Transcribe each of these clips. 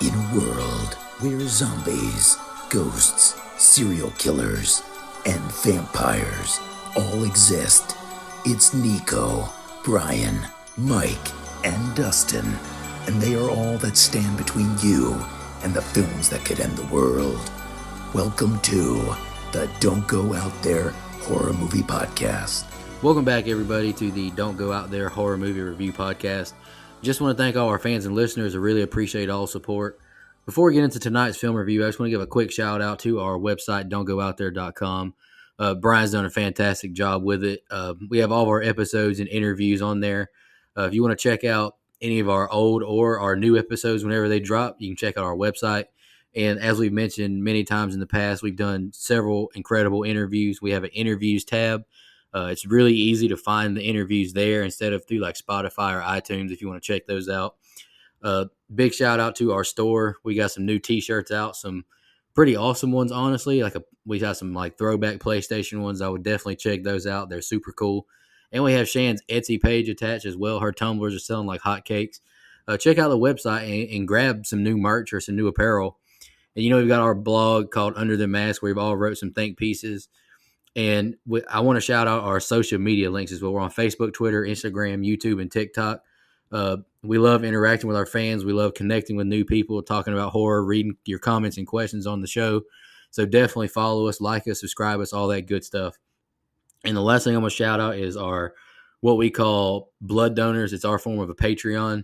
In a world where zombies, ghosts, serial killers, and vampires all exist, it's Nico, Brian, Mike, and Dustin, and they are all that stand between you and the films that could end the world. Welcome to the Don't Go Out There Horror Movie Podcast. Welcome back, everybody, to the Don't Go Out There Horror Movie Review Podcast. Just want to thank all our fans and listeners. I really appreciate all support. Before we get into tonight's film review, I just want to give a quick shout out to our website, don'tgoouthere.com. Brian's done a fantastic job with it. We have all of our episodes and interviews on there. If you want to check out any of our old or our new episodes whenever they drop, you can check out our website. And as we've mentioned many times in the past, we've done several incredible interviews. We have an interviews tab. It's really easy to find the interviews there instead of through like Spotify or iTunes if you want to check those out. Big shout out to our store. We got some new t-shirts out, some pretty awesome ones, honestly. We got some like throwback PlayStation ones. I would definitely check those out. They're super cool. And we have Shan's Etsy page attached as well. Her tumblers are selling like hotcakes. Check out the website and grab some new merch or some new apparel. And we've got our blog called Under the Mask where we've all wrote some think pieces. And I want to shout out our social media links as well. We're on Facebook, Twitter, Instagram, YouTube, and TikTok. We love interacting with our fans. We love connecting with new people, talking about horror, reading your comments and questions on the show. So definitely follow us, like us, subscribe us, all that good stuff. And the last thing I'm going to shout out is our what we call blood donors. It's our form of a Patreon.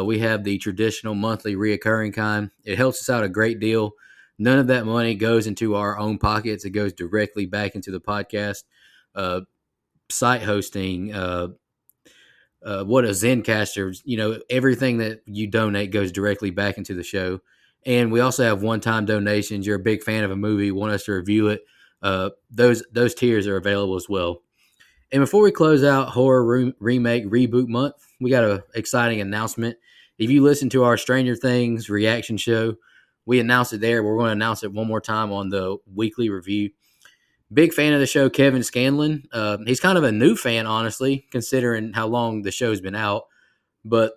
We have the traditional monthly reoccurring kind. It helps us out a great deal. None of that money goes into our own pockets. It goes directly back into the podcast, site hosting, what a Zencaster, everything that you donate goes directly back into the show. And we also have one-time donations. You're a big fan of a movie, want us to review it. Those tiers are available as well. And before we close out horror remake reboot month, we got an exciting announcement. If you listen to our Stranger Things reaction show, we announced it there. We're going to announce it one more time on the weekly review. Big fan of the show, Kevin Scanlon. He's kind of a new fan, honestly, considering how long the show's been out. But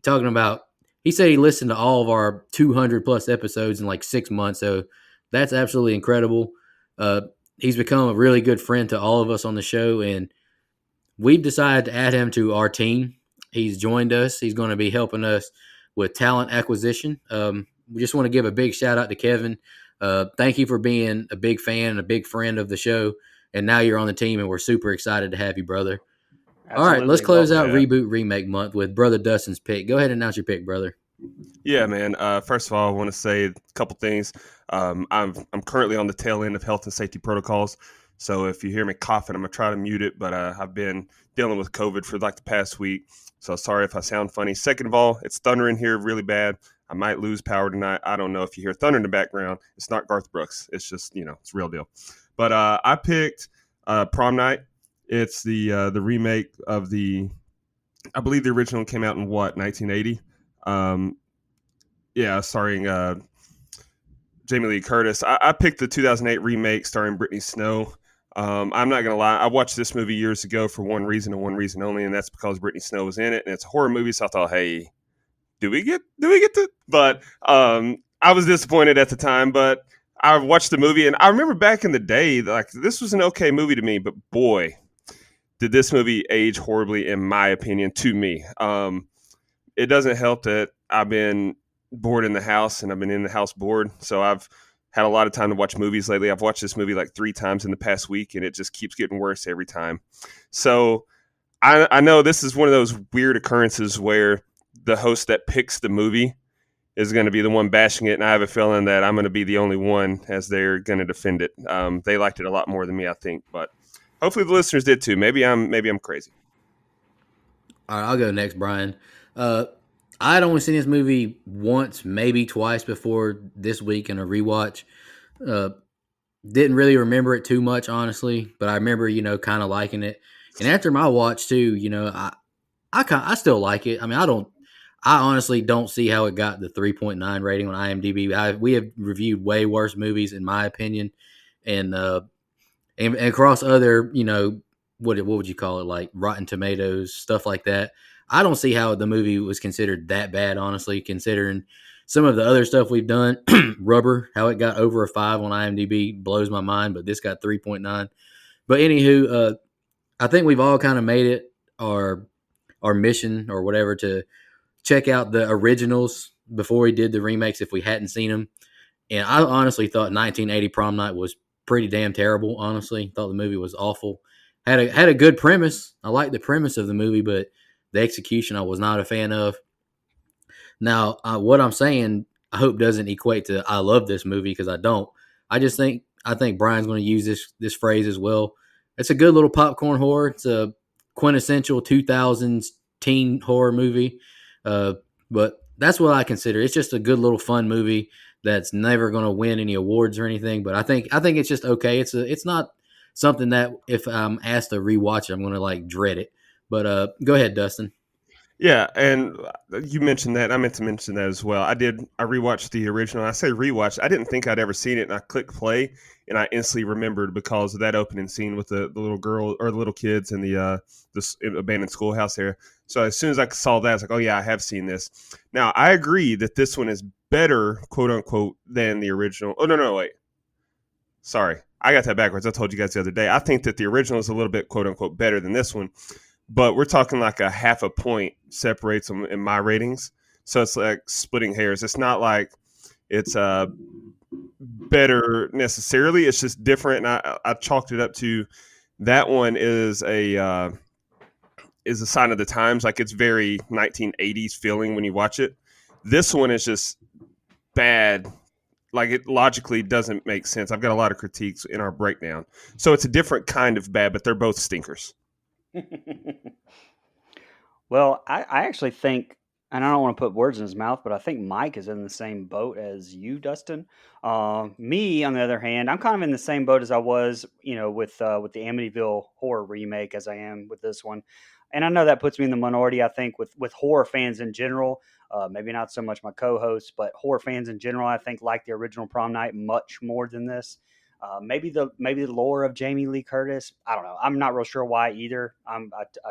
talking about, he said he listened to all of our 200 plus episodes in like 6 months. So that's absolutely incredible. He's become a really good friend to all of us on the show. And we've decided to add him to our team. He's joined us. He's going to be helping us with talent acquisition. We just want to give a big shout out to Kevin. Thank you for being a big fan and a big friend of the show. And now you're on the team, and we're super excited to have you, brother. Absolutely. All right, let's close out Reboot Remake Month with Brother Dustin's pick. Go ahead and announce your pick, brother. Yeah, man. First of all, I want to say a couple things. I'm currently on the tail end of health and safety protocols. So if you hear me coughing, I'm going to try to mute it. But I've been dealing with COVID for like the past week. So sorry if I sound funny. Second of all, it's thundering here really bad. I might lose power tonight. I don't know if you hear thunder in the background. It's not Garth Brooks. It's just, it's real deal. But I picked Prom Night. It's the remake of I believe the original came out in 1980? Starring Jamie Lee Curtis. I picked the 2008 remake starring Brittany Snow. I'm not going to lie. I watched this movie years ago for one reason and one reason only, and that's because Brittany Snow was in it. And it's a horror movie, so I thought, hey, do we get to? But I was disappointed at the time, but I watched the movie, and I remember back in the day, like this was an okay movie to me, but boy, did this movie age horribly, in my opinion, to me. It doesn't help that I've been bored in the house, and I've been in the house bored, so I've had a lot of time to watch movies lately. I've watched this movie like 3 times in the past week, and it just keeps getting worse every time. So I know this is one of those weird occurrences where the host that picks the movie is going to be the one bashing it, and I have a feeling that I'm going to be the only one as they're going to defend it. They liked it a lot more than me, I think, but hopefully the listeners did too. Maybe I'm crazy. All right, I'll go next, Brian. I'd only seen this movie once, maybe twice before this week in a rewatch. Didn't really remember it too much, honestly, but I remember, kind of liking it. And after my watch too, I still like it. I mean, I honestly don't see how it got the 3.9 rating on IMDb. We have reviewed way worse movies, in my opinion, and across other, what would you call it, like Rotten Tomatoes, stuff like that. I don't see how the movie was considered that bad, honestly, considering some of the other stuff we've done, Rubber, how it got over a 5 on IMDb blows my mind, but this got 3.9. But anywho, I think we've all kind of made it our mission or whatever to check out the originals before we did the remakes if we hadn't seen them. And I honestly thought 1980 Prom Night was pretty damn terrible. Honestly, thought the movie was awful. Had a good premise. I liked the premise of the movie, but the execution I was not a fan of. Now, what I'm saying, I hope doesn't equate to I love this movie because I don't. I think Brian's going to use this phrase as well. It's a good little popcorn horror. It's a quintessential 2000s teen horror movie, but that's what I consider. It's just a good little fun movie that's never going to win any awards or anything. But I think it's just okay. It's not something that if I'm asked to rewatch it, I'm going to like dread it. But go ahead, Dustin. Yeah, and you mentioned that. I meant to mention that as well. I rewatched the original. I say rewatch. I didn't think I'd ever seen it, and I clicked play, and I instantly remembered because of that opening scene with the little girl or the little kids in the this abandoned schoolhouse there. So as soon as I saw that, I was like, oh yeah, I have seen this. Now I agree that this one is better, quote unquote, than the original. Oh no, wait. Sorry, I got that backwards. I told you guys the other day. I think that the original is a little bit, quote unquote, better than this one. But we're talking like a half a point separates them in my ratings. So it's like splitting hairs. It's not like it's better necessarily. It's just different. And I chalked it up to that one is a sign of the times. Like it's very 1980s feeling when you watch it. This one is just bad. Like it logically doesn't make sense. I've got a lot of critiques in our breakdown. So it's a different kind of bad, but they're both stinkers. Well, I actually think, and I don't want to put words in his mouth, but I think Mike is in the same boat as you, Dustin. Me, on the other hand, I'm kind of in the same boat as I was, with the Amityville horror remake as I am with this one. And I know that puts me in the minority, I think, with horror fans in general. Maybe not so much my co-hosts, but horror fans in general, I think, like the original Prom Night much more than this. Maybe the lore of Jamie Lee Curtis. I don't know. I'm not real sure why either. I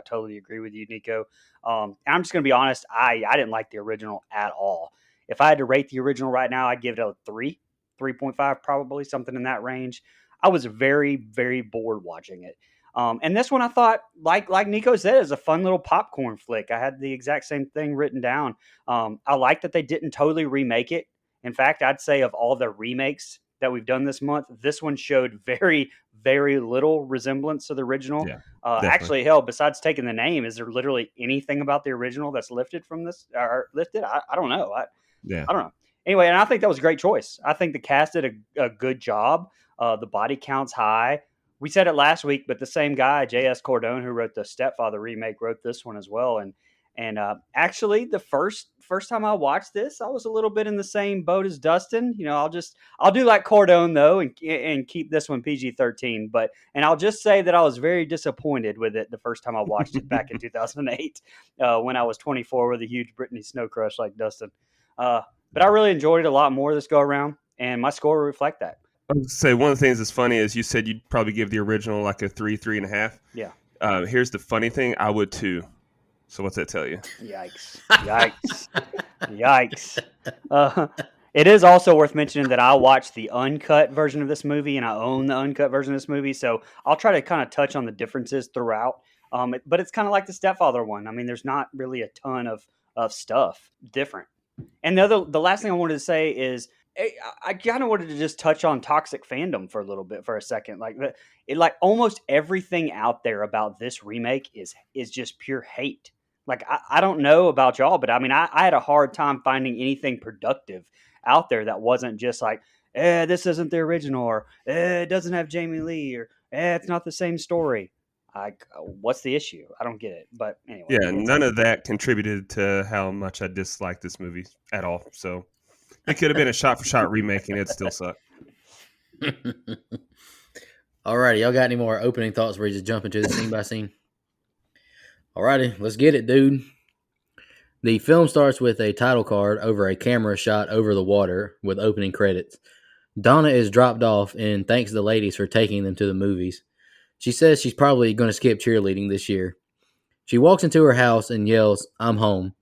totally agree with you, Nico. I'm just going to be honest. I didn't like the original at all. If I had to rate the original right now, I'd give it a 3.5, probably something in that range. I was very, very bored watching it. And this one I thought, like Nico said, is a fun little popcorn flick. I had the exact same thing written down. I like that they didn't totally remake it. In fact, I'd say of all the remakes that we've done this month, this one showed very, very little resemblance to the original. Yeah, actually, hell, besides taking the name, is there literally anything about the original that's lifted from this or lifted? I don't know. I don't know. Anyway, and I think that was a great choice. I think the cast did a good job. The body count's high. We said it last week, but the same guy, J.S. Cordone, who wrote the Stepfather remake, wrote this one as well. And actually, the first time I watched this, I was a little bit in the same boat as Dustin. I'll do like Cordone though, and keep this one PG-13. And I'll just say that I was very disappointed with it the first time I watched it back in 2008, when I was 24 with a huge Britney Snow crush like Dustin. But I really enjoyed it a lot more this go around, and my score will reflect that. I would say one of the things that's funny is you said you'd probably give the original like a 3.5. Yeah. Here's the funny thing. I would too. So what's that tell you? Yikes. Yikes. It is also worth mentioning that I watched the uncut version of this movie, and I own the uncut version of this movie. So I'll try to kind of touch on the differences throughout. But it's kind of like the Stepfather one. I mean, there's not really a ton of stuff different. And the last thing I wanted to say is, I kind of wanted to just touch on toxic fandom for a second. Like almost everything out there about this remake is just pure hate. Like I don't know about y'all, but I mean I had a hard time finding anything productive out there that wasn't just like, this isn't the original, or it doesn't have Jamie Lee, or it's not the same story. Like, what's the issue? I don't get it. But anyway, yeah, none of that contributed to how much I disliked this movie at all. So. It could have been a shot-for-shot remake, and it'd still suck. Alrighty, y'all got any more opening thoughts where you just jump into the scene by scene? Alrighty, let's get it, dude. The film starts with a title card over a camera shot over the water with opening credits. Donna is dropped off and thanks the ladies for taking them to the movies. She says she's probably going to skip cheerleading this year. She walks into her house and yells, "I'm home."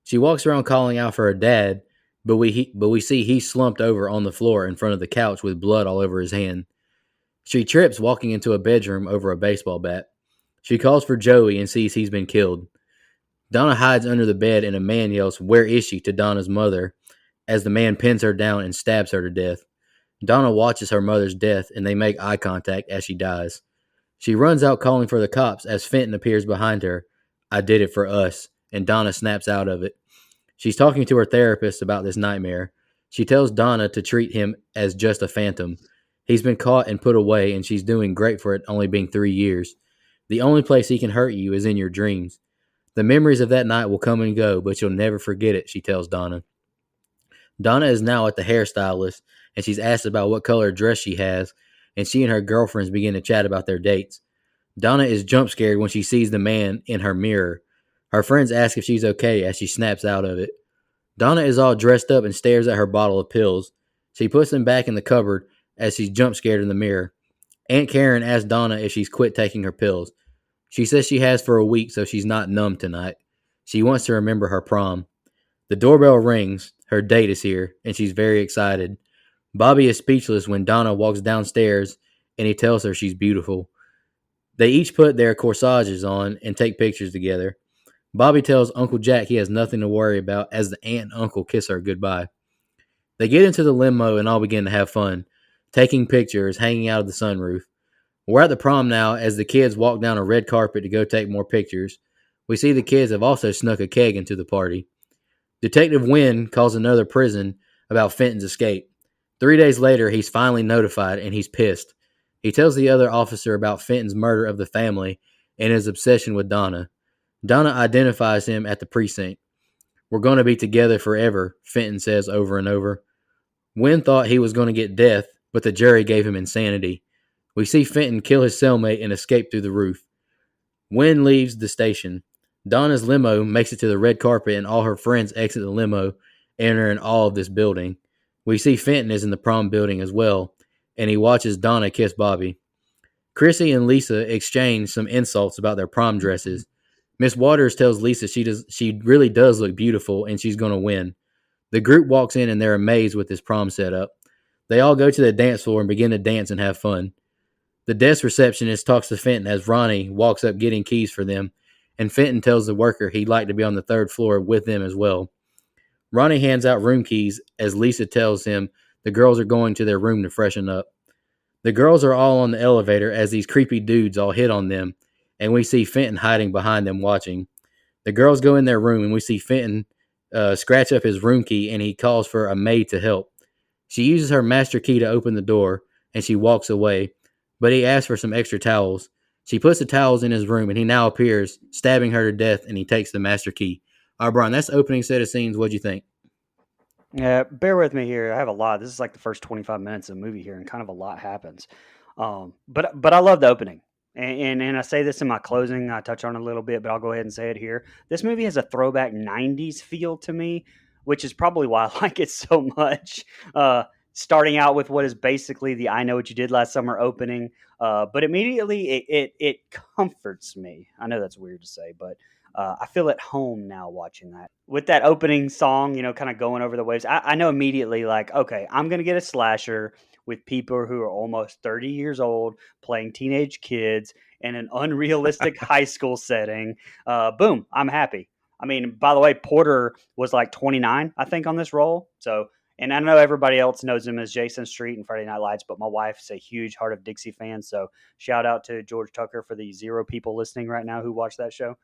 She walks around calling out for her dad, but we see he's slumped over on the floor in front of the couch with blood all over his hand. She trips walking into a bedroom over a baseball bat. She calls for Joey and sees he's been killed. Donna hides under the bed and a man yells, "Where is she?" to Donna's mother as the man pins her down and stabs her to death. Donna watches her mother's death and they make eye contact as she dies. She runs out calling for the cops as Fenton appears behind her. "I did it for us," and Donna snaps out of it. She's talking to her therapist about this nightmare. She tells Donna to treat him as just a phantom. He's been caught and put away, and she's doing great for it only being 3 years. The only place he can hurt you is in your dreams. The memories of that night will come and go, but you'll never forget it, she tells Donna. Donna is now at the hairstylist, and she's asked about what color dress she has, and she and her girlfriends begin to chat about their dates. Donna is jump scared when she sees the man in her mirror. Her friends ask if she's okay as she snaps out of it. Donna is all dressed up and stares at her bottle of pills. She puts them back in the cupboard as she's jump scared in the mirror. Aunt Karen asks Donna if she's quit taking her pills. She says she has for a week, so she's not numb tonight. She wants to remember her prom. The doorbell rings. Her date is here, and she's very excited. Bobby is speechless when Donna walks downstairs and he tells her she's beautiful. They each put their corsages on and take pictures together. Bobby tells Uncle Jack he has nothing to worry about as the aunt and uncle kiss her goodbye. They get into the limo and all begin to have fun, taking pictures, hanging out of the sunroof. We're at the prom now as the kids walk down a red carpet to go take more pictures. We see the kids have also snuck a keg into the party. Detective Wynn calls another prison about Fenton's escape. 3 days later, he's finally notified and he's pissed. He tells the other officer about Fenton's murder of the family and his obsession with Donna. Donna identifies him at the precinct. "We're going to be together forever," Fenton says over and over. Wynn thought he was going to get death, but the jury gave him insanity. We see Fenton kill his cellmate and escape through the roof. Wynn leaves the station. Donna's limo makes it to the red carpet and all her friends exit the limo and are in awe of this building. We see Fenton is in the prom building as well, and he watches Donna kiss Bobby. Chrissy and Lisa exchange some insults about their prom dresses. Miss Waters tells Lisa she really does look beautiful and she's going to win. The group walks in and they're amazed with this prom setup. They all go to the dance floor and begin to dance and have fun. The desk receptionist talks to Fenton as Ronnie walks up getting keys for them, and Fenton tells the worker he'd like to be on the third floor with them as well. Ronnie hands out room keys as Lisa tells him the girls are going to their room to freshen up. The girls are all on the elevator as these creepy dudes all hit on them, and we see Fenton hiding behind them watching. The girls go in their room, and we see Fenton scratch up his room key, and he calls for a maid to help. She uses her master key to open the door, and she walks away, but he asks for some extra towels. She puts the towels in his room, and he now appears, stabbing her to death, and he takes the master key. All right, Brian, that's the opening set of scenes. What'd you think? Yeah, bear with me here. I have a lot. This is like the first 25 minutes of the movie here, and kind of a lot happens. But I love the opening, and I say this in my closing. I touch on it a little bit, but I'll go ahead and say it here. This movie has a throwback '90s feel to me, which is probably why I like it so much. Starting out with what is basically the "I Know What You Did Last Summer" opening, but immediately it comforts me. I know that's weird to say, but I feel at home now watching that. With that opening song, kind of going over the waves, I know immediately, like, okay, I'm going to get a slasher with people who are almost 30 years old playing teenage kids in an unrealistic high school setting. Boom, I'm happy. I mean, by the way, Porter was like 29, I think, on this role. So, and I know everybody else knows him as Jason Street in Friday Night Lights, but my wife's a huge Heart of Dixie fan. So, shout out to George Tucker for the 0 people listening right now who watch that show.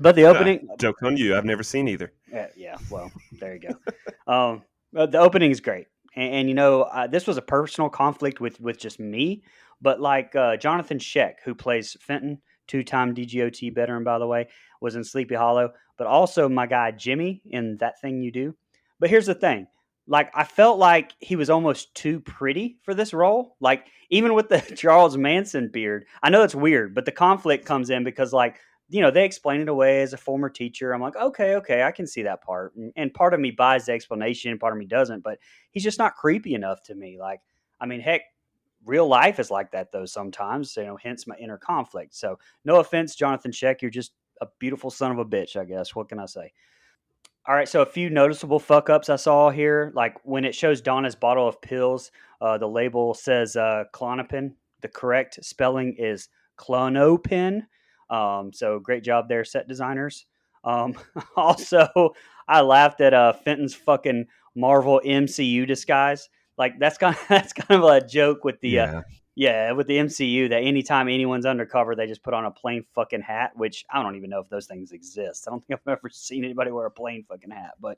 But the opening, joke on you. I've never seen either. yeah. Well, there you go. But the opening is great, and this was a personal conflict with just me. But like Jonathan Sheck, who plays Fenton, 2-time DGOT veteran, by the way, was in Sleepy Hollow, but also my guy Jimmy in That Thing You Do. But here's the thing. Like, I felt like he was almost too pretty for this role. Like, even with the Charles Manson beard, I know it's weird, but the conflict comes in because, like, they explain it away as a former teacher. I'm like, okay, I can see that part. And part of me buys the explanation, part of me doesn't, but he's just not creepy enough to me. Like, I mean, heck, real life is like that though sometimes, hence my inner conflict. So no offense, Jonathan Sheck, you're just a beautiful son of a bitch, I guess. What can I say? All right, so a few noticeable fuck ups I saw here, like when it shows Donna's bottle of pills, the label says Klonopin. The correct spelling is Clonopin. So great job there, set designers. Um, also, I laughed at Fenton's fucking Marvel MCU disguise. Like that's kind of, that's kind of a joke with the Yeah. yeah, with the MCU, that anytime anyone's undercover, they just put on a plain fucking hat, which I don't even know if those things exist. I don't think I've ever seen anybody wear a plain fucking hat. But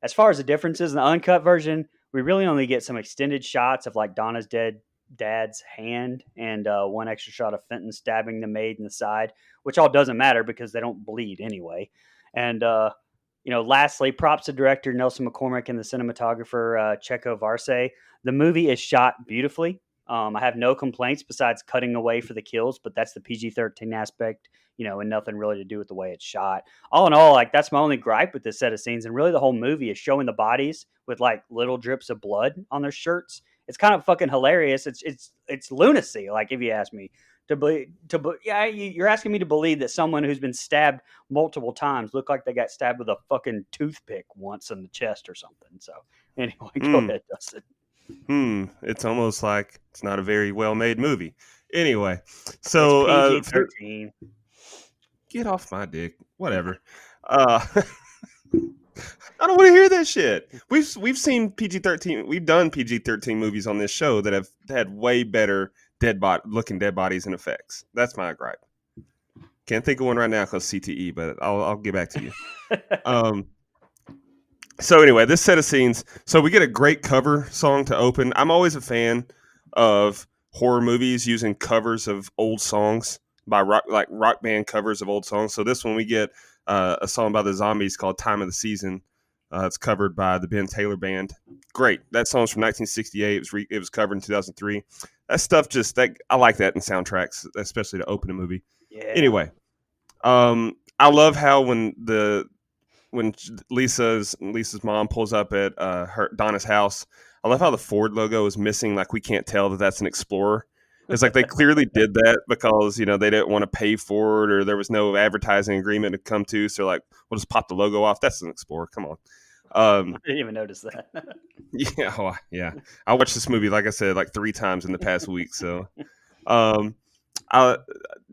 as far as the differences in the uncut version, we really only get some extended shots of like Donna's dead dad's hand and one extra shot of Fenton stabbing the maid in the side, which all doesn't matter because they don't bleed anyway. And lastly, props to director Nelson McCormick and the cinematographer Checo Varse. The movie is shot beautifully. I have no complaints besides cutting away for the kills, but that's the PG-13 aspect, and nothing really to do with the way it's shot. All in all, like that's my only gripe with this set of scenes, and really the whole movie is showing the bodies with like little drips of blood on their shirts. It's kind of fucking hilarious. It's lunacy, like if you ask me. You're asking me to believe that someone who's been stabbed multiple times look like they got stabbed with a fucking toothpick once in the chest or something. So anyway, go ahead, Dustin. It's almost like it's not a very well made movie. Anyway, so it's PG-13. Get off my dick. Whatever. I don't want to hear that shit. We've seen PG-13. We've done PG-13 movies on this show that have had way better looking dead bodies and effects. That's my gripe. Can't think of one right now because CTE, but I'll get back to you. So anyway, this set of scenes. So we get a great cover song to open. I'm always a fan of horror movies using covers of old songs by rock band covers of old songs. So this one we get a song by the Zombies called "Time of the Season." It's covered by the Ben Taylor Band. Great. That song's from 1968. It was covered in 2003. That stuff I like that in soundtracks, especially to open a movie. Yeah. Anyway, I love how when Lisa's mom pulls up at Donna's house, I love how the Ford logo is missing. Like we can't tell that that's an Explorer. It's like they clearly did that because they didn't want to pay for it or there was no advertising agreement to come to. So like we'll just pop the logo off. That's an Explorer. Come on. I didn't even notice that. Yeah. I watched this movie, like I said, like 3 times in the past week. So,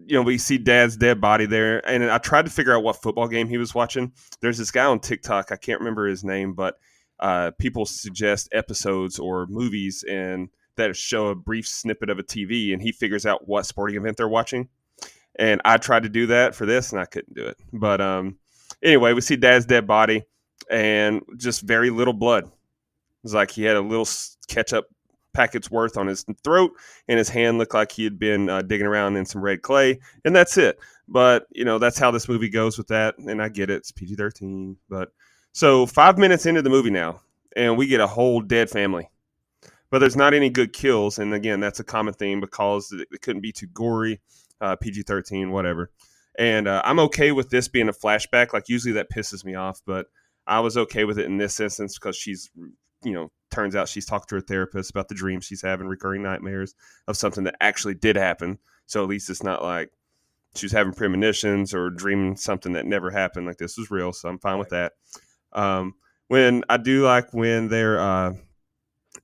we see Dad's dead body there, and I tried to figure out what football game he was watching. There's this guy on TikTok, I can't remember his name, but people suggest episodes or movies and that show a brief snippet of a TV, and he figures out what sporting event they're watching. And I tried to do that for this, and I couldn't do it. But anyway, we see Dad's dead body, and just very little blood. It's like he had a little ketchup packet's worth on his throat, and his hand looked like he had been digging around in some red clay, and that's it. But that's how this movie goes with that, and I get it, it's PG-13. But so 5 minutes into the movie now, and we get a whole dead family, but there's not any good kills. And again, that's a common theme because it couldn't be too gory. PG-13, whatever. And I'm okay with this being a flashback. Like usually that pisses me off, but I was okay with it in this instance because she's turns out she's talked to her therapist about the dreams she's having, recurring nightmares of something that actually did happen. So at least it's not like she was having premonitions or dreaming something that never happened. Like this was real. So I'm fine with that. When they're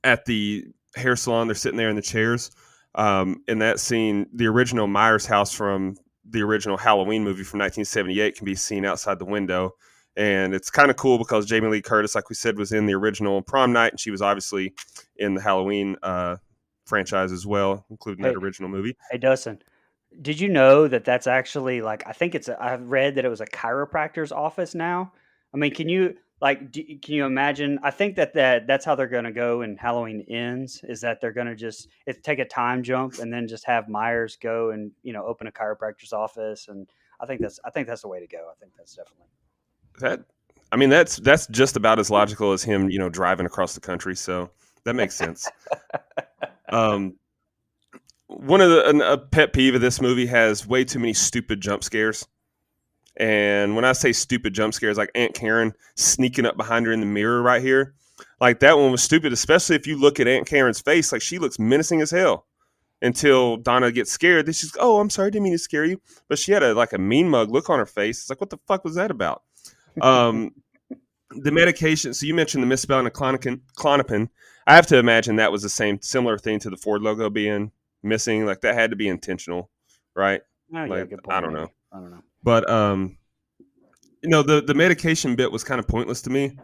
at the hair salon, they're sitting there in the chairs. In that scene, the original Myers house from the original Halloween movie from 1978 can be seen outside the window. And it's kind of cool because Jamie Lee Curtis, like we said, was in the original Prom Night, and she was obviously in the Halloween franchise as well, including that original movie. Hey, Dustin, did you know that that's actually I've read that it was a chiropractor's office now? I mean, can you imagine? I think that's how they're going to go in Halloween Ends, is that they're going to just take a time jump and then just have Myers go and open a chiropractor's office, and I think that's the way to go. I think that's definitely. That's just about as logical as him, driving across the country. So that makes sense. One of a pet peeve of this movie has way too many stupid jump scares. And when I say stupid jump scares, like Aunt Karen sneaking up behind her in the mirror right here, like that one was stupid, especially if you look at Aunt Karen's face, like she looks menacing as hell until Donna gets scared. Then she's, "Oh, I'm sorry, didn't mean to scare you." But she had a mean mug look on her face. It's like, what the fuck was that about? The medication. So you mentioned the misspelling of Clonopin. I have to imagine that was the similar thing to the Ford logo being missing. Like that had to be intentional, right? Oh, yeah, Like good I point. don't know, Maybe. I don't know. but the medication bit was kind of pointless to me.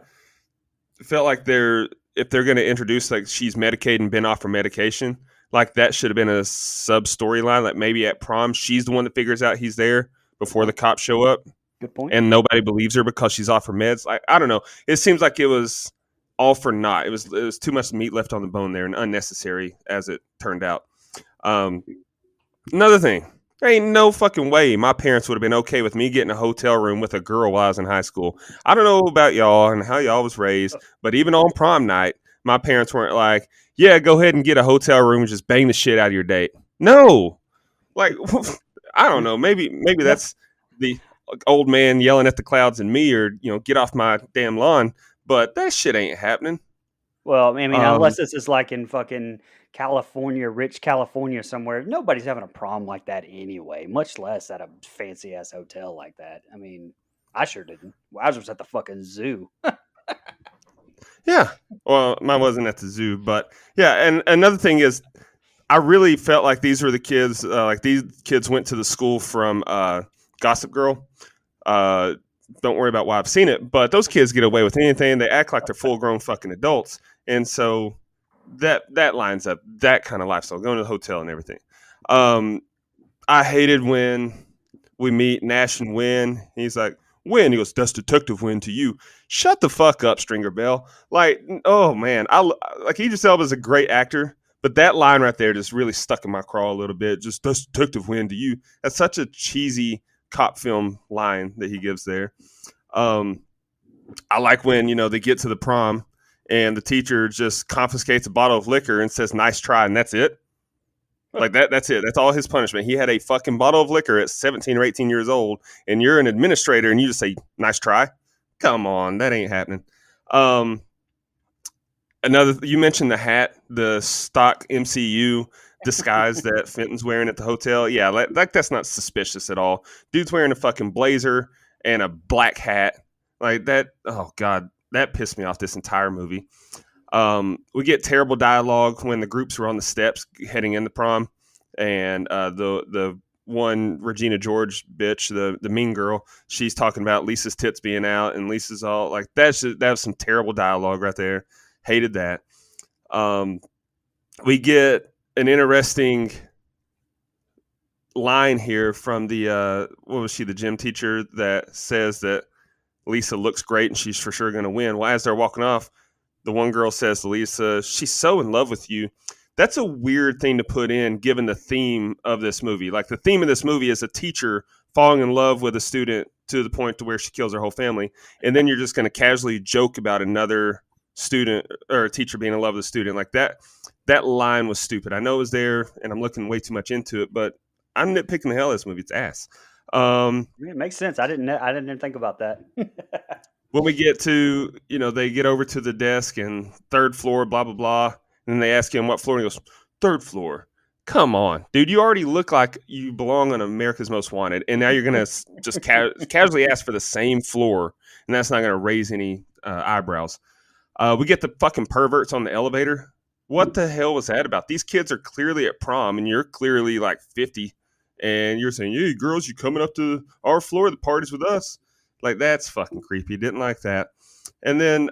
It felt like if they're going to introduce like she's medicated and been off her medication, like that should have been a sub storyline. Like maybe at prom she's the one that figures out he's there before the cops show up, Good point. and nobody believes her because she's off her meds. Like I don't know. It seems like it was all for naught. It was too much meat left on the bone there and unnecessary as it turned out. Um, Another thing, there ain't no fucking way my parents would have been okay with me getting a hotel room with a girl while I was in high school. I don't know about y'all and how y'all was raised, but even on prom night, my parents weren't like, yeah, go ahead and get a hotel room and just bang the shit out of your date. No. Like, I don't know. Maybe that's the old man yelling at the clouds and me, or, get off my damn lawn. But that shit ain't happening. Well, I mean, Um, unless this is like in fucking California, rich California somewhere, nobody's having a prom like that anyway, much less at a fancy ass hotel like that. I mean, I sure didn't. I was at the fucking zoo. yeah. Well, mine wasn't at the zoo, but yeah. And another thing is, I really felt like these were the kids. Like these kids went to the school from Gossip Girl. Don't worry about why I've seen it, but those kids get away with anything. They act like they're full grown fucking adults, and so that lines up that kind of lifestyle, going to the hotel and everything. Um, I hated when we meet Nash and Win. He's like, Win. He goes, that's Detective Win to you. Shut the fuck up, Stringer Bell. Like, oh man, Idris Elba is a great actor, but that line right there just really stuck in my craw a little bit. Just that's Detective Win to you. That's such a cheesy cop film line that he gives there. I like when they get to the prom and the teacher just confiscates a bottle of liquor and says nice try, and that's it. Like that's it. That's all his punishment. He had a fucking bottle of liquor at 17 or 18 years old, and you're an administrator and you just say nice try. Come on, that ain't happening. um you mentioned the hat, the stock MCU disguise that Fenton's wearing at the hotel. Yeah, like that's not suspicious at all. Dude's wearing a fucking blazer and a black hat. Like that, oh god, that pissed me off this entire movie. We get terrible dialogue when the groups are on the steps heading into prom, and the one Regina George bitch, the mean girl, she's talking about Lisa's tits being out, and Lisa's all like, that was some terrible dialogue right there. Hated that. We get an interesting line here from the what was she, the gym teacher, that says that Lisa looks great and she's for sure going to win. Well, as they're walking off, the one girl says to Lisa, she's so in love with you. That's a weird thing to put in given the theme of this movie. Like the theme of this movie is a teacher falling in love with a student to the point to where she kills her whole family. And then you're just going to casually joke about another student or a teacher being in love with a student. Like that line was stupid. I know it was there and I'm looking way too much into it, but I'm nitpicking the hell out of this movie. It's ass. It makes sense. I didn't even think about that. When we get to, they get over to the desk and third floor, blah, blah, blah. And then they ask him what floor. And he goes, third floor. Come on, dude. You already look like you belong on America's Most Wanted. And now you're going to just casually ask for the same floor. And that's not going to raise any eyebrows. We get the fucking perverts on the elevator. What the hell was that about? These kids are clearly at prom and you're clearly like 50. And you're saying, hey, girls, you coming up to our floor? The party's with us. Like, that's fucking creepy. Didn't like that. And then,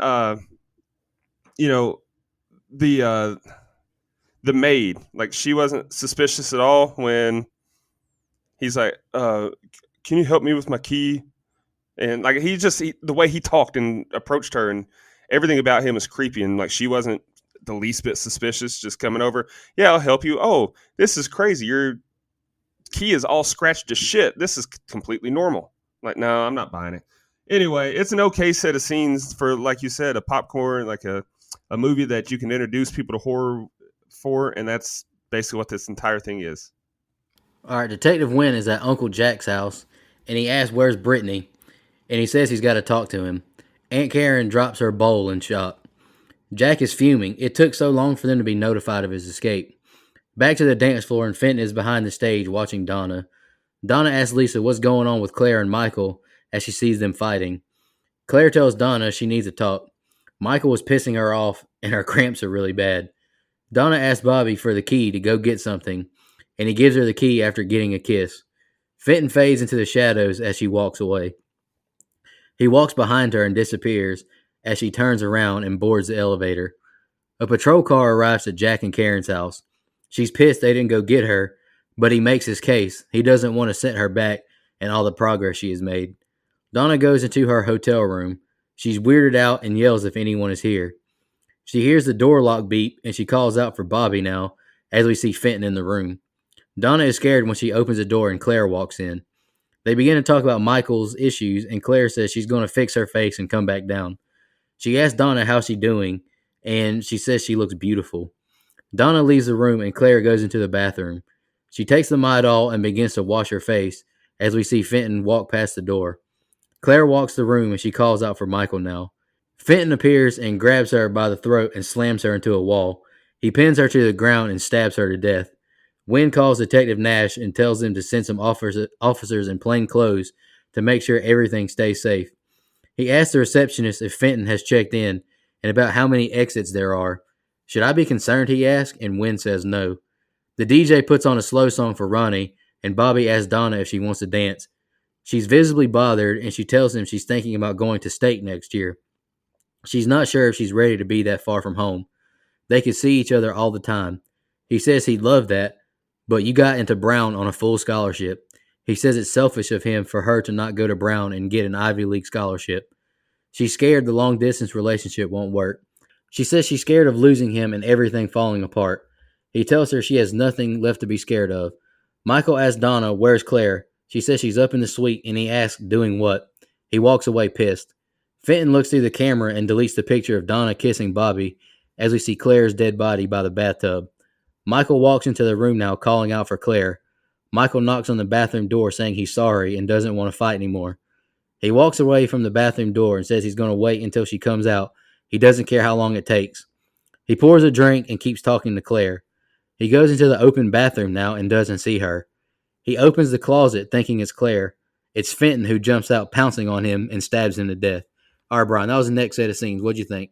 the maid, like, she wasn't suspicious at all when he's like, can you help me with my key? And, like, the way he talked and approached her and everything about him was creepy. And, like, she wasn't the least bit suspicious, just coming over. Yeah, I'll help you. Oh, this is crazy. Your key is all scratched to shit. This is completely normal. Like, no, I'm not buying it. Anyway, it's an okay set of scenes for, like you said, a popcorn, like a movie that you can introduce people to horror for, and that's basically what this entire thing is. All right, Detective Wynn is at Uncle Jack's house, and he asks where's Brittany, and he says he's got to talk to him. Aunt Karen drops her bowl in shock. Jack is fuming. It took so long for them to be notified of his escape. Back to the dance floor, and Fenton is behind the stage watching Donna. Donna asks Lisa what's going on with Claire and Michael as she sees them fighting. Claire tells Donna she needs to talk. Michael was pissing her off, and her cramps are really bad. Donna asks Bobby for the key to go get something, and he gives her the key after getting a kiss. Fenton fades into the shadows as she walks away. He walks behind her and disappears as she turns around and boards the elevator. A patrol car arrives at Jack and Karen's house. She's pissed they didn't go get her, but he makes his case. He doesn't want to send her back and all the progress she has made. Donna goes into her hotel room. She's weirded out and yells if anyone is here. She hears the door lock beep and she calls out for Bobby now as we see Fenton in the room. Donna is scared when she opens the door and Claire walks in. They begin to talk about Michael's issues and Claire says she's going to fix her face and come back down. She asks Donna how she's doing and she says she looks beautiful. Donna leaves the room and Claire goes into the bathroom. She takes the Midol and begins to wash her face as we see Fenton walk past the door. Claire walks the room and she calls out for Michael now. Fenton appears and grabs her by the throat and slams her into a wall. He pins her to the ground and stabs her to death. Wynn calls Detective Nash and tells them to send some officers in plain clothes to make sure everything stays safe. He asks the receptionist if Fenton has checked in and about how many exits there are. Should I be concerned, he asks, and Wynn says no. The DJ puts on a slow song for Ronnie, and Bobby asks Donna if she wants to dance. She's visibly bothered, and she tells him she's thinking about going to state next year. She's not sure if she's ready to be that far from home. They could see each other all the time. He says he'd love that, but you got into Brown on a full scholarship. He says it's selfish of him for her to not go to Brown and get an Ivy League scholarship. She's scared the long-distance relationship won't work. She says she's scared of losing him and everything falling apart. He tells her she has nothing left to be scared of. Michael asks Donna, where's Claire? She says she's up in the suite, and he asks, doing what? He walks away pissed. Fenton looks through the camera and deletes the picture of Donna kissing Bobby as we see Claire's dead body by the bathtub. Michael walks into the room now, calling out for Claire. Michael knocks on the bathroom door saying he's sorry and doesn't want to fight anymore. He walks away from the bathroom door and says he's going to wait until she comes out. He doesn't care how long it takes. He pours a drink and keeps talking to Claire. He goes into the open bathroom now and doesn't see her. He opens the closet thinking it's Claire. It's Fenton who jumps out pouncing on him and stabs him to death. All right, Brian, that was the next set of scenes. What'd you think?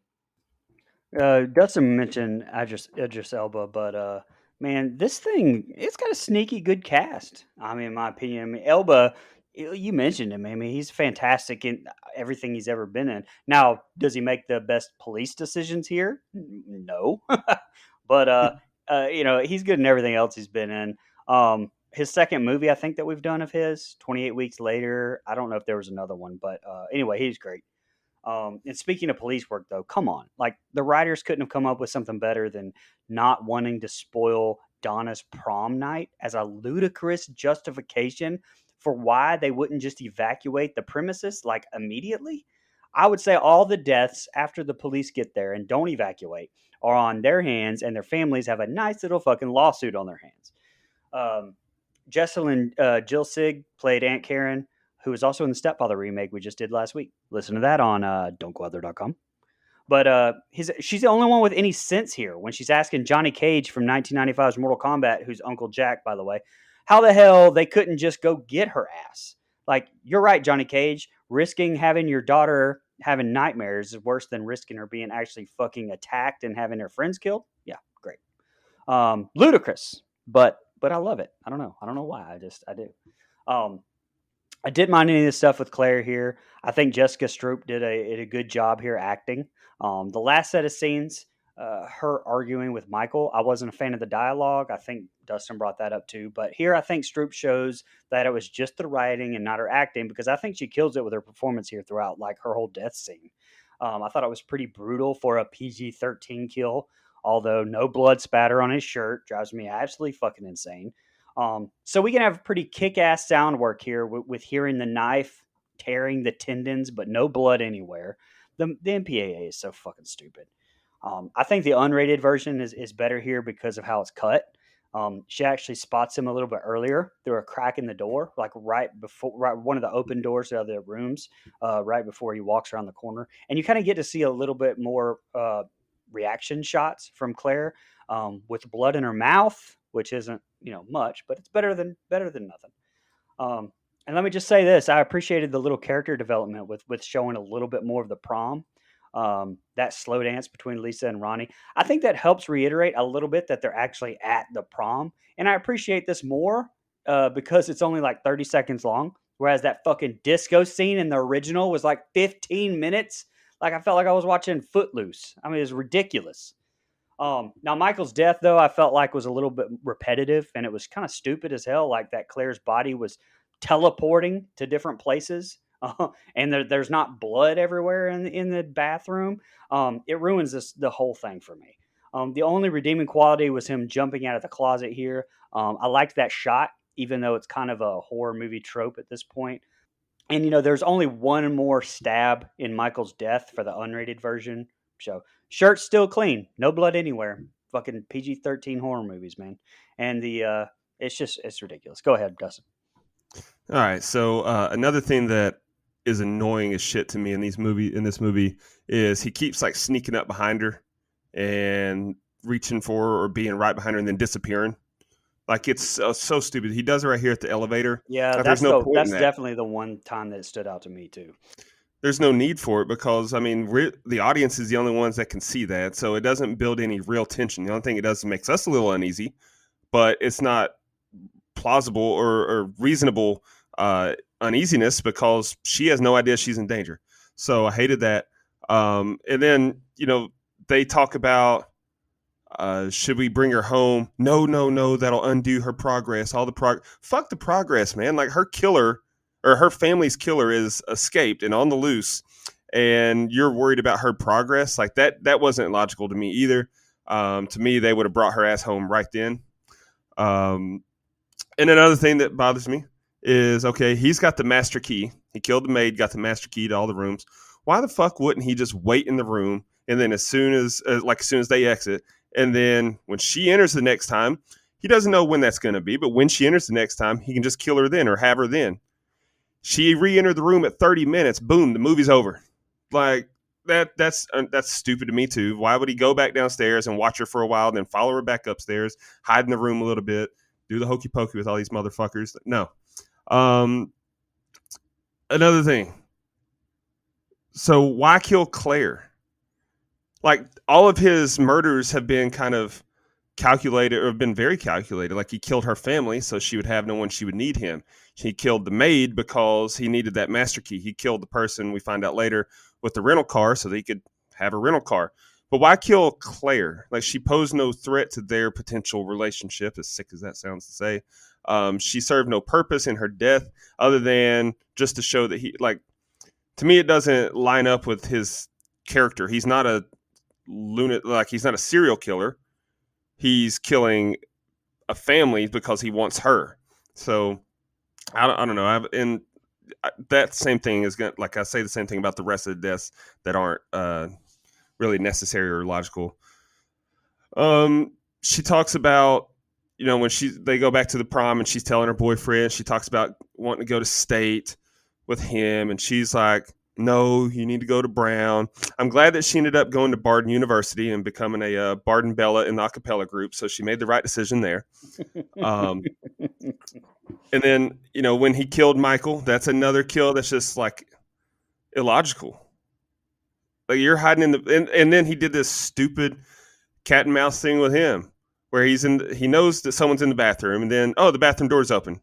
Dustin mentioned Idris Elba, but man, this thing it's got a sneaky good cast. I mean, in my opinion, I mean Elba, you mentioned him. I mean, he's fantastic in everything he's ever been in. Now, does he make the best police decisions here? No, but he's good in everything else he's been in. His second movie, I think that we've done of his, 28 Weeks Later. I don't know if there was another one, but anyway, he's great. And speaking of police work, though, come on. Like, the writers couldn't have come up with something better than not wanting to spoil Donna's prom night as a ludicrous justification for why they wouldn't just evacuate the premises, like, immediately. I would say all the deaths after the police get there and don't evacuate are on their hands, and their families have a nice little fucking lawsuit on their hands. Um, Jesselyn Jill Sig played Aunt Karen, who was also in the Stepfather remake we just did last week. Listen to that on don'tgoothere.com. But she's the only one with any sense here when she's asking Johnny Cage from 1995's Mortal Kombat, who's Uncle Jack, by the way, how the hell they couldn't just go get her ass. Like, you're right, Johnny Cage. Risking having your daughter having nightmares is worse than risking her being actually fucking attacked and having her friends killed. Yeah, great. Ludicrous, but I love it. I don't know. I don't know why. I do. I didn't mind any of this stuff with Claire here. I think Jessica Stroup did a good job here acting. The last set of scenes, her arguing with Michael, I wasn't a fan of the dialogue. I think Dustin brought that up too. But here, I think Stroup shows that it was just the writing and not her acting, because I think she kills it with her performance here throughout, like her whole death scene. I thought it was pretty brutal for a PG-13 kill, although no blood spatter on his shirt drives me absolutely fucking insane. So we can have pretty kick-ass sound work here with hearing the knife tearing the tendons, but no blood anywhere. The MPAA is so fucking stupid. I think the unrated version is better here because of how it's cut. She actually spots him a little bit earlier through a crack in the door, like right one of the open doors of the rooms, right before he walks around the corner. And you kind of get to see a little bit more reaction shots from Claire with blood in her mouth, which isn't much, but it's better than nothing. And let me just say this: I appreciated the little character development with showing a little bit more of the prom. That slow dance between Lisa and Ronnie. I think that helps reiterate a little bit that they're actually at the prom, and I appreciate this more because it's only like 30 seconds long, whereas that fucking disco scene in the original was like 15 minutes. Like I felt like I was watching Footloose. I mean, it's ridiculous. Now Michael's death, though, I felt like was a little bit repetitive, and it was kind of stupid as hell. Like that Claire's body was teleporting to different places, and there's not blood everywhere in the bathroom. It ruins the whole thing for me. The only redeeming quality was him jumping out of the closet here. I liked that shot, even though it's kind of a horror movie trope at this point. And there's only one more stab in Michael's death for the unrated version. So shirt's still clean, no blood anywhere. Fucking PG-13 horror movies, man. And it's ridiculous. Go ahead, Dustin. All right. So another thing that is annoying as shit to me in this movie is he keeps like sneaking up behind her and reaching for her or being right behind her and then disappearing. Like it's so stupid. He does it right here at the elevator. Yeah, like, that's no point that's in that. definitely the one time that stood out to me too. There's no need for it because I mean the audience is the only ones that can see that, so it doesn't build any real tension. The only thing it does is makes us a little uneasy, but it's not plausible or reasonable uneasiness because she has no idea she's in danger. So I hated that. And then they talk about should we bring her home? No, that'll undo her progress. All the fuck the progress, man. Like her killer or her family's killer is escaped and on the loose, and you're worried about her progress. Like that wasn't logical to me either. To me, they would have brought her ass home right then. And another thing that bothers me is, okay, he's got the master key. He killed the maid, got the master key to all the rooms. Why the fuck wouldn't he just wait in the room and then as soon as they exit, and then when she enters the next time, he doesn't know when that's going to be, but when she enters the next time, he can just kill her then or have her then. She re-entered the room at 30 minutes. Boom, the movie's over. Like that's stupid to me too. Why would he go back downstairs and watch her for a while, then follow her back upstairs, hide in the room a little bit, do the hokey pokey with all these motherfuckers? No. Another thing. So why kill Claire? Like all of his murders have been kind of calculated or have been very calculated. Like he killed her family so she would have no one she would need him. He killed the maid because he needed that master key. He killed the person we find out later with the rental car so that he could have a rental car. But why kill Claire? Like she posed no threat to their potential relationship, as sick as that sounds to say. She served no purpose in her death other than just to show that he, like, to me, it doesn't line up with his character. He's not a lunatic, like he's not a serial killer. He's killing a family because he wants her. So I don't know. And that same thing is going to, like I say, the same thing about the rest of the deaths that aren't really necessary or logical. She talks about, when they go back to the prom and she's telling her boyfriend, she talks about wanting to go to state with him. And she's like, no, you need to go to Brown. I'm glad that she ended up going to Barden University and becoming a Barden Bella in the a cappella group. So she made the right decision there. And then, when he killed Michael, that's another kill that's just like illogical. Like you're hiding in and then he did this stupid cat and mouse thing with him where he knows that someone's in the bathroom and then, the bathroom door's open.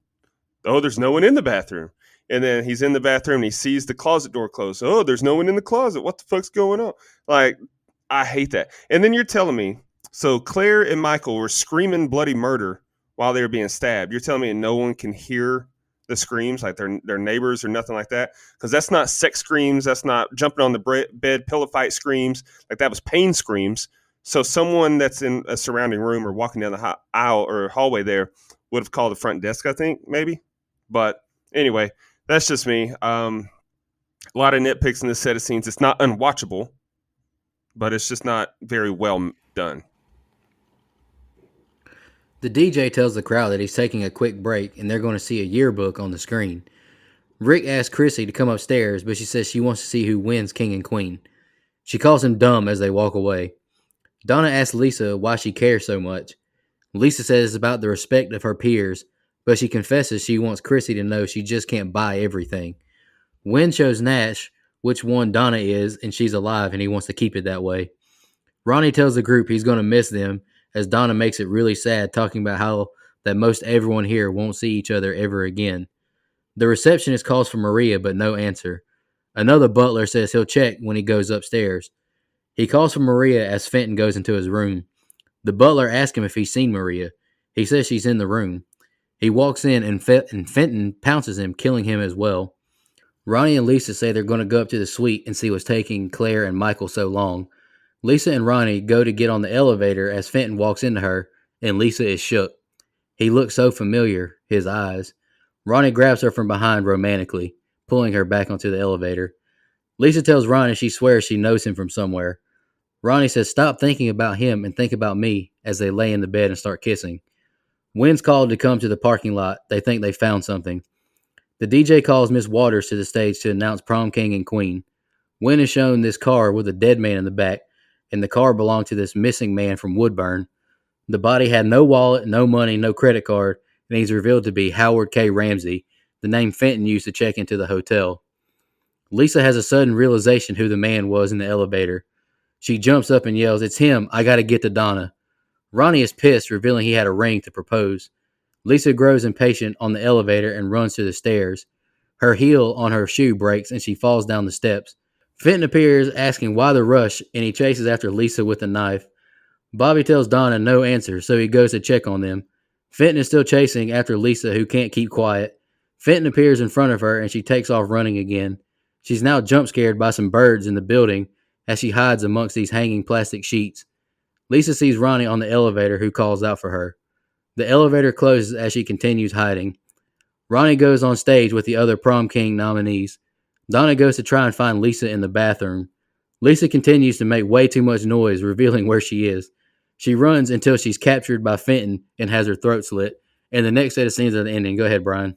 Oh, there's no one in the bathroom. And then he's in the bathroom and he sees the closet door closed. Oh, there's no one in the closet. What the fuck's going on? Like, I hate that. And then you're telling me, so Claire and Michael were screaming bloody murder while they were being stabbed. You're telling me no one can hear the screams, like their neighbors or nothing like that? Because that's not sex screams. That's not jumping on the bed, pillow fight screams. Like that was pain screams. So someone that's in a surrounding room or walking down the aisle or hallway there would have called the front desk, I think, maybe. But anyway, that's just me. A lot of nitpicks in this set of scenes. It's not unwatchable, but it's just not very well done. The DJ tells the crowd that he's taking a quick break and they're going to see a yearbook on the screen. Rick asks Chrissy to come upstairs, but she says she wants to see who wins King and Queen. She calls him dumb as they walk away. Donna asks Lisa why she cares so much. Lisa says it's about the respect of her peers, but she confesses she wants Chrissy to know she just can't buy everything. Wynn shows Nash which one Donna is, and she's alive, and he wants to keep it that way. Ronnie tells the group he's going to miss them, as Donna makes it really sad, talking about how that most everyone here won't see each other ever again. The receptionist calls for Maria, but no answer. Another butler says he'll check when he goes upstairs. He calls for Maria as Fenton goes into his room. The butler asks him if he's seen Maria. He says she's in the room. He walks in and Fenton pounces him, killing him as well. Ronnie and Lisa say they're going to go up to the suite and see what's taking Claire and Michael so long. Lisa and Ronnie go to get on the elevator as Fenton walks into her, and Lisa is shook. He looks so familiar, his eyes. Ronnie grabs her from behind romantically, pulling her back onto the elevator. Lisa tells Ronnie she swears she knows him from somewhere. Ronnie says stop thinking about him and think about me as they lay in the bed and start kissing. Wynn's called to come to the parking lot. They think they found something. The DJ calls Miss Waters to the stage to announce prom king and queen. Wynn is shown this car with a dead man in the back, and the car belonged to this missing man from Woodburn. The body had no wallet, no money, no credit card, and he's revealed to be Howard K. Ramsey, the name Fenton used to check into the hotel. Lisa has a sudden realization who the man was in the elevator. She jumps up and yells, "It's him! I gotta get to Donna." Ronnie is pissed, revealing he had a ring to propose. Lisa grows impatient on the elevator and runs to the stairs. Her heel on her shoe breaks and she falls down the steps. Fenton appears, asking why the rush, and he chases after Lisa with a knife. Bobby tells Donna no answer, so he goes to check on them. Fenton is still chasing after Lisa, who can't keep quiet. Fenton appears in front of her and she takes off running again. She's now jump scared by some birds in the building as she hides amongst these hanging plastic sheets. Lisa sees Ronnie on the elevator, who calls out for her. The elevator closes as she continues hiding. Ronnie goes on stage with the other prom king nominees. Donna goes to try and find Lisa in the bathroom. Lisa continues to make way too much noise, revealing where she is. She runs until she's captured by Fenton and has her throat slit. And the next set of scenes are the ending. Go ahead, Brian.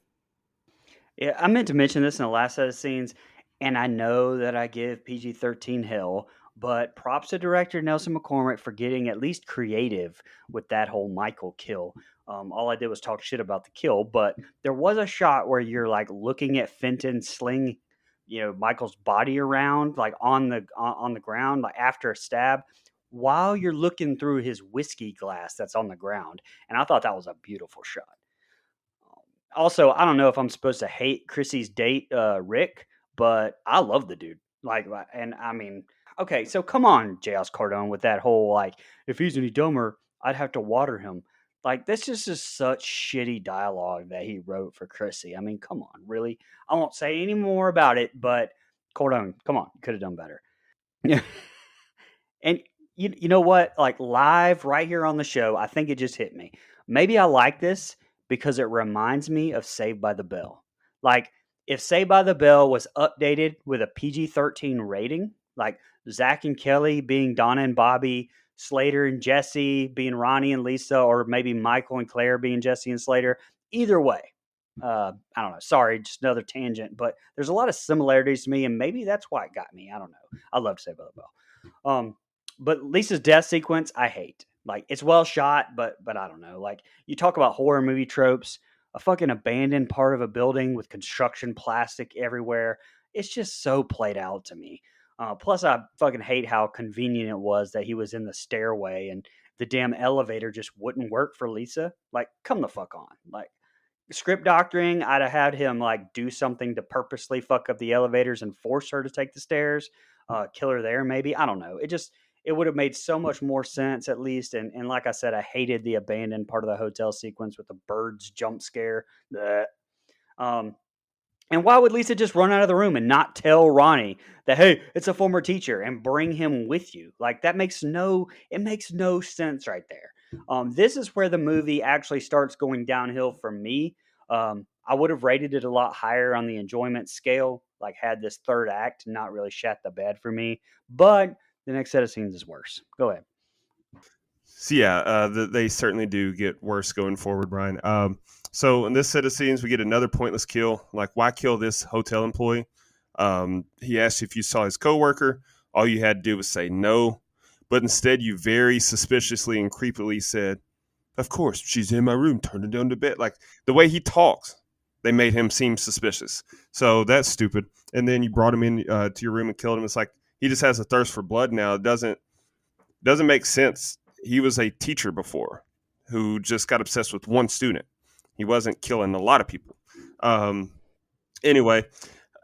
Yeah, I meant to mention this in the last set of scenes, and I know that I give PG-13 hell, but props to director Nelson McCormick for getting at least creative with that whole Michael kill. All I did was talk shit about the kill, but there was a shot where you're like looking at Fenton sling, Michael's body around like on the ground, like after a stab, while you're looking through his whiskey glass that's on the ground, and I thought that was a beautiful shot. Also, I don't know if I'm supposed to hate Chrissy's date, Rick, but I love the dude. And I mean, okay, so come on, J.S. Cardone, with that whole like, if he's any dumber, I'd have to water him. Like, this is just such shitty dialogue that he wrote for Chrissy. I mean, come on, really? I won't say any more about it, but Cardone, come on, you could have done better. Yeah. And you know what? Like live right here on the show, I think it just hit me. Maybe I like this because it reminds me of Saved by the Bell. Like if Saved by the Bell was updated with a PG-13 rating, like Zach and Kelly being Donna and Bobby, Slater and Jesse being Ronnie and Lisa, or maybe Michael and Claire being Jesse and Slater. Either way, I don't know. Sorry, just another tangent, but there's a lot of similarities to me, and maybe that's why it got me. I don't know. I love Saved by the Bell. But Lisa's death sequence, I hate. Like it's well shot, but I don't know. Like you talk about horror movie tropes, a fucking abandoned part of a building with construction plastic everywhere. It's just so played out to me. Plus, I fucking hate how convenient it was that he was in the stairway and the damn elevator just wouldn't work for Lisa. Like, come the fuck on. Like, script doctoring, I'd have had him like do something to purposely fuck up the elevators and force her to take the stairs, kill her there maybe. I don't know. It would have made so much more sense at least. And like I said, I hated the abandoned part of the hotel sequence with the birds jump scare. Blech. And why would Lisa just run out of the room and not tell Ronnie that, hey, it's a former teacher and bring him with you? Like that makes no sense right there. This is where the movie actually starts going downhill for me. I would have rated it a lot higher on the enjoyment scale, like had this third act not really shat the bed for me. But the next set of scenes is worse. Go ahead. So yeah, they certainly do get worse going forward, Brian. So in this set of scenes, we get another pointless kill. Like, why kill this hotel employee? He asked you if you saw his coworker. All you had to do was say no. But instead, you very suspiciously and creepily said, Of course, she's in my room, turning down the bed. Like the way he talks, they made him seem suspicious. So that's stupid. And then you brought him in to your room and killed him. It's like he just has a thirst for blood now. It doesn't make sense. He was a teacher before who just got obsessed with one student. He wasn't killing a lot of people. Anyway,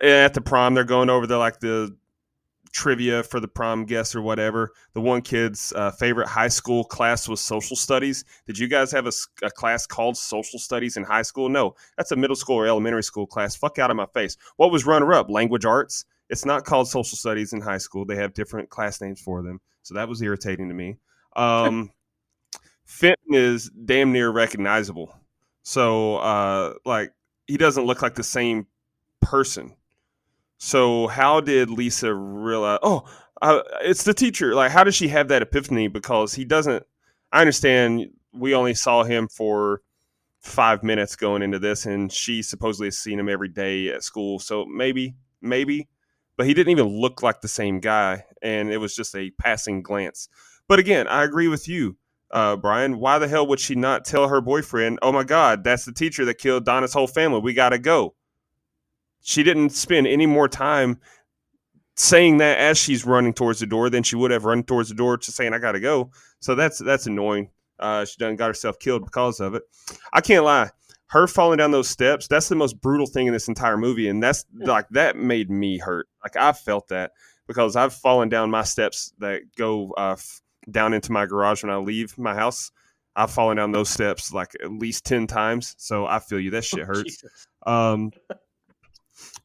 at the prom, they're going over the trivia for the prom guests or whatever. The one kid's favorite high school class was social studies. Did you guys have a class called social studies in high school? No, that's a middle school or elementary school class. Fuck out of my face. What was runner up? Language arts. It's not called social studies in high school. They have different class names for them. So that was irritating to me. Fenton is damn near recognizable. So he doesn't look like the same person. So how did Lisa realize? It's the teacher. Like, how does she have that epiphany? Because he doesn't. I understand we only saw him for 5 minutes going into this, and she supposedly has seen him every day at school. So maybe, but he didn't even look like the same guy, and it was just a passing glance. But again, I agree with you, Brian. Why the hell would she not tell her boyfriend, "Oh my God, that's the teacher that killed Donna's whole family. We gotta go." She didn't spend any more time saying that as she's running towards the door than she would have run towards the door to saying, "I got to go." So that's annoying. She done got herself killed because of it. I can't lie. Her falling down those steps, that's the most brutal thing in this entire movie. And that's like, that made me hurt. Like, I felt that because I've fallen down my steps that go down into my garage when I leave my house. I've fallen down those steps like at least 10 times. So I feel you. That shit hurts.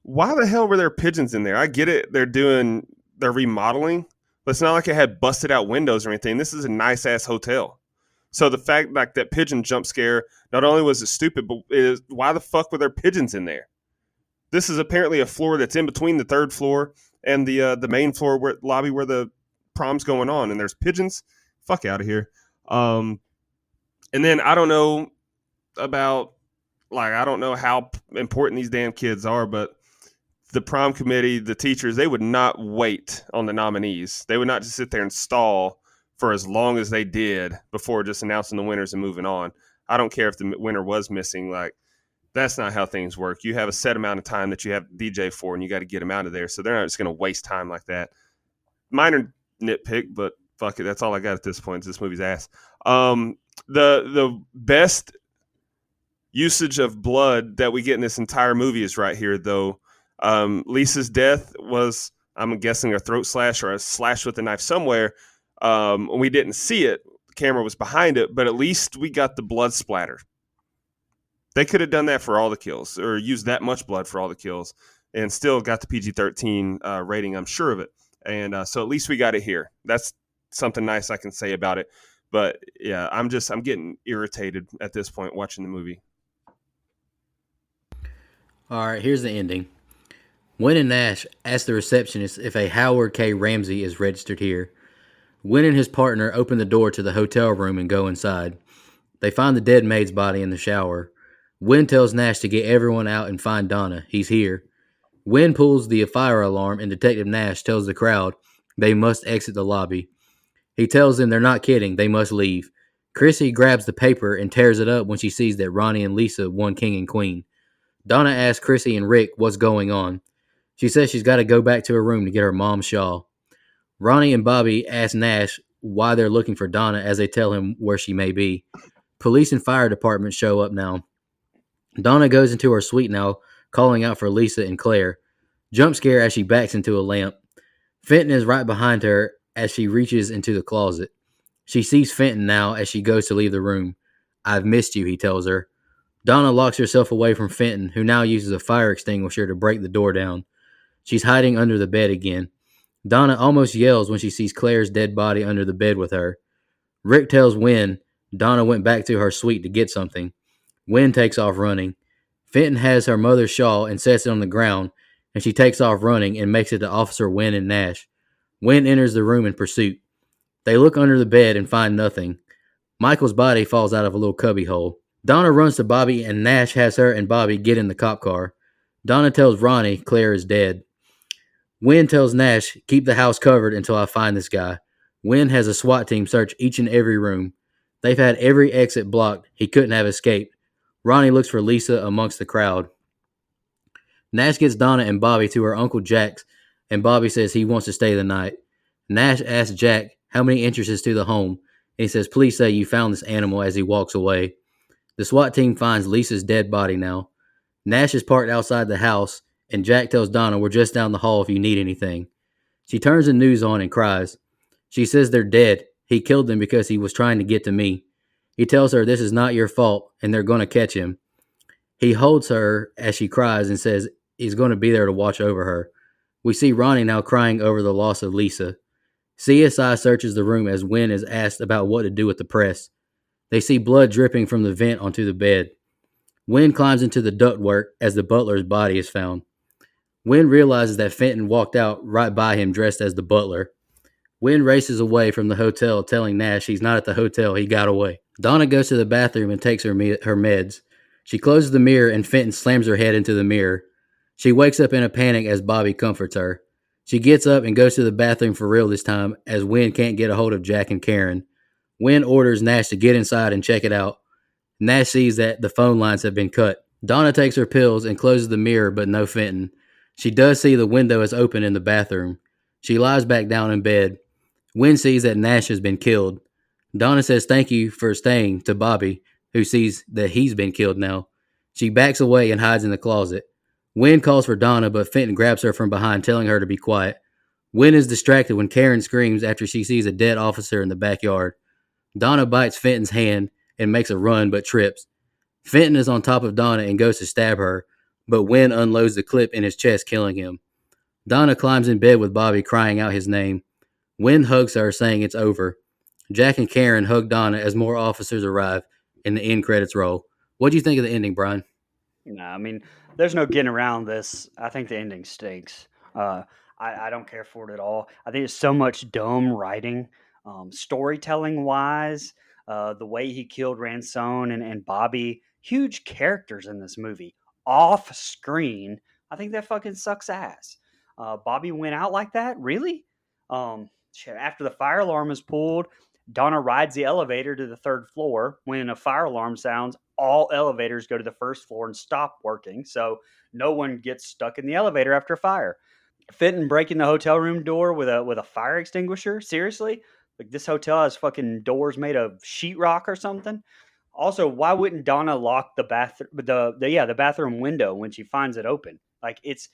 Why the hell were there pigeons in there? I get it. They're remodeling, but it's not like it had busted out windows or anything. This is a nice ass hotel. So the fact like that pigeon jump scare, not only was it stupid, but why the fuck were there pigeons in there? This is apparently a floor that's in between the third floor and the main floor lobby where the prom's going on, and there's pigeons. Fuck out of here. And then I don't know how important these damn kids are, but the prom committee, the teachers, they would not wait on the nominees. They would not just sit there and stall for as long as they did before just announcing the winners and moving on. I don't care if the winner was missing. Like, that's not how things work. You have a set amount of time that you have DJ for, and you got to get them out of there. So they're not just going to waste time like that. Minor nitpick, but fuck it. That's all I got at this point. This movie's ass. The best usage of blood that we get in this entire movie is right here, though. Lisa's death was, I'm guessing, a throat slash or a slash with a knife somewhere. We didn't see it. The camera was behind it, but at least we got the blood splatter. They could have done that for all the kills, or used that much blood for all the kills, and still got the PG-13 rating, I'm sure of it. And so at least we got it here. That's something nice I can say about it. But yeah, I'm getting irritated at this point watching the movie. All right, here's the ending. Wynn and Nash ask the receptionist if a Howard K. Ramsey is registered here. Wynn and his partner open the door to the hotel room and go inside. They find the dead maid's body in the shower. Wynn tells Nash to get everyone out and find Donna. He's here. Wynn pulls the fire alarm, and Detective Nash tells the crowd they must exit the lobby. He tells them they're not kidding, they must leave. Chrissy grabs the paper and tears it up when she sees that Ronnie and Lisa won King and Queen. Donna asks Chrissy and Rick what's going on. She says she's got to go back to her room to get her mom's shawl. Ronnie and Bobby ask Nash why they're looking for Donna as they tell him where she may be. Police and fire department show up now. Donna goes into her suite now, calling out for Lisa and Claire. Jump scare as she backs into a lamp. Fenton is right behind her as she reaches into the closet. She sees Fenton now as she goes to leave the room. "I've missed you," he tells her. Donna locks herself away from Fenton, who now uses a fire extinguisher to break the door down. She's hiding under the bed again. Donna almost yells when she sees Claire's dead body under the bed with her. Rick tells Wynn Donna went back to her suite to get something. Wynn takes off running. Fenton has her mother's shawl and sets it on the ground, and she takes off running and makes it to Officer Wynn and Nash. Wynn enters the room in pursuit. They look under the bed and find nothing. Michael's body falls out of a little cubby hole. Donna runs to Bobby, and Nash has her and Bobby get in the cop car. Donna tells Ronnie Claire is dead. Wynn tells Nash, keep the house covered until I find this guy. Wynn has a SWAT team search each and every room. They've had every exit blocked. He couldn't have escaped. Ronnie looks for Lisa amongst the crowd. Nash gets Donna and Bobby to her Uncle Jack's, and Bobby says he wants to stay the night. Nash asks Jack how many entrances to the home, and he says, please say you found this animal as he walks away. The SWAT team finds Lisa's dead body now. Nash is parked outside the house, and Jack tells Donna, we're just down the hall if you need anything. She turns the news on and cries. She says they're dead. He killed them because he was trying to get to me. He tells her this is not your fault, and they're going to catch him. He holds her as she cries and says he's going to be there to watch over her. We see Ronnie now crying over the loss of Lisa. CSI searches the room as Wynn is asked about what to do with the press. They see blood dripping from the vent onto the bed. Wynn climbs into the ductwork as the butler's body is found. Wynn realizes that Fenton walked out right by him dressed as the butler. Wynn races away from the hotel, telling Nash he's not at the hotel, he got away. Donna goes to the bathroom and takes her meds. She closes the mirror and Fenton slams her head into the mirror. She wakes up in a panic as Bobby comforts her. She gets up and goes to the bathroom for real this time as Wynn can't get a hold of Jack and Karen. Wynn orders Nash to get inside and check it out. Nash sees that the phone lines have been cut. Donna takes her pills and closes the mirror, but no Fenton. She does see the window is open in the bathroom. She lies back down in bed. Wynn sees that Nash has been killed. Donna says thank you for staying to Bobby, who sees that he's been killed now. She backs away and hides in the closet. Wynn calls for Donna, but Fenton grabs her from behind, telling her to be quiet. Wynn is distracted when Karen screams after she sees a dead officer in the backyard. Donna bites Fenton's hand and makes a run, but trips. Fenton is on top of Donna and goes to stab her, but Wynn unloads the clip in his chest, killing him. Donna climbs in bed with Bobby, crying out his name. Wynn hugs her, saying it's over. Jack and Karen hug Donna as more officers arrive, and the end credits roll. What do you think of the ending, Brian? No, I mean, there's no getting around this. I think the ending stinks. I don't care for it at all. I think it's so much dumb writing, storytelling wise. The way he killed Ransone and Bobby, huge characters in this movie. Off screen, I think that fucking sucks ass. Bobby went out like that? Really? Shit, after the fire alarm is pulled, Donna rides the elevator to the third floor. When a fire alarm sounds, all elevators go to the first floor and stop working, so no one gets stuck in the elevator after a fire. Fenton breaking the hotel room door with a fire extinguisher? Seriously? Like this hotel has fucking doors made of sheetrock or something? Also, why wouldn't Donna lock the bathroom window when she finds it open? Like it's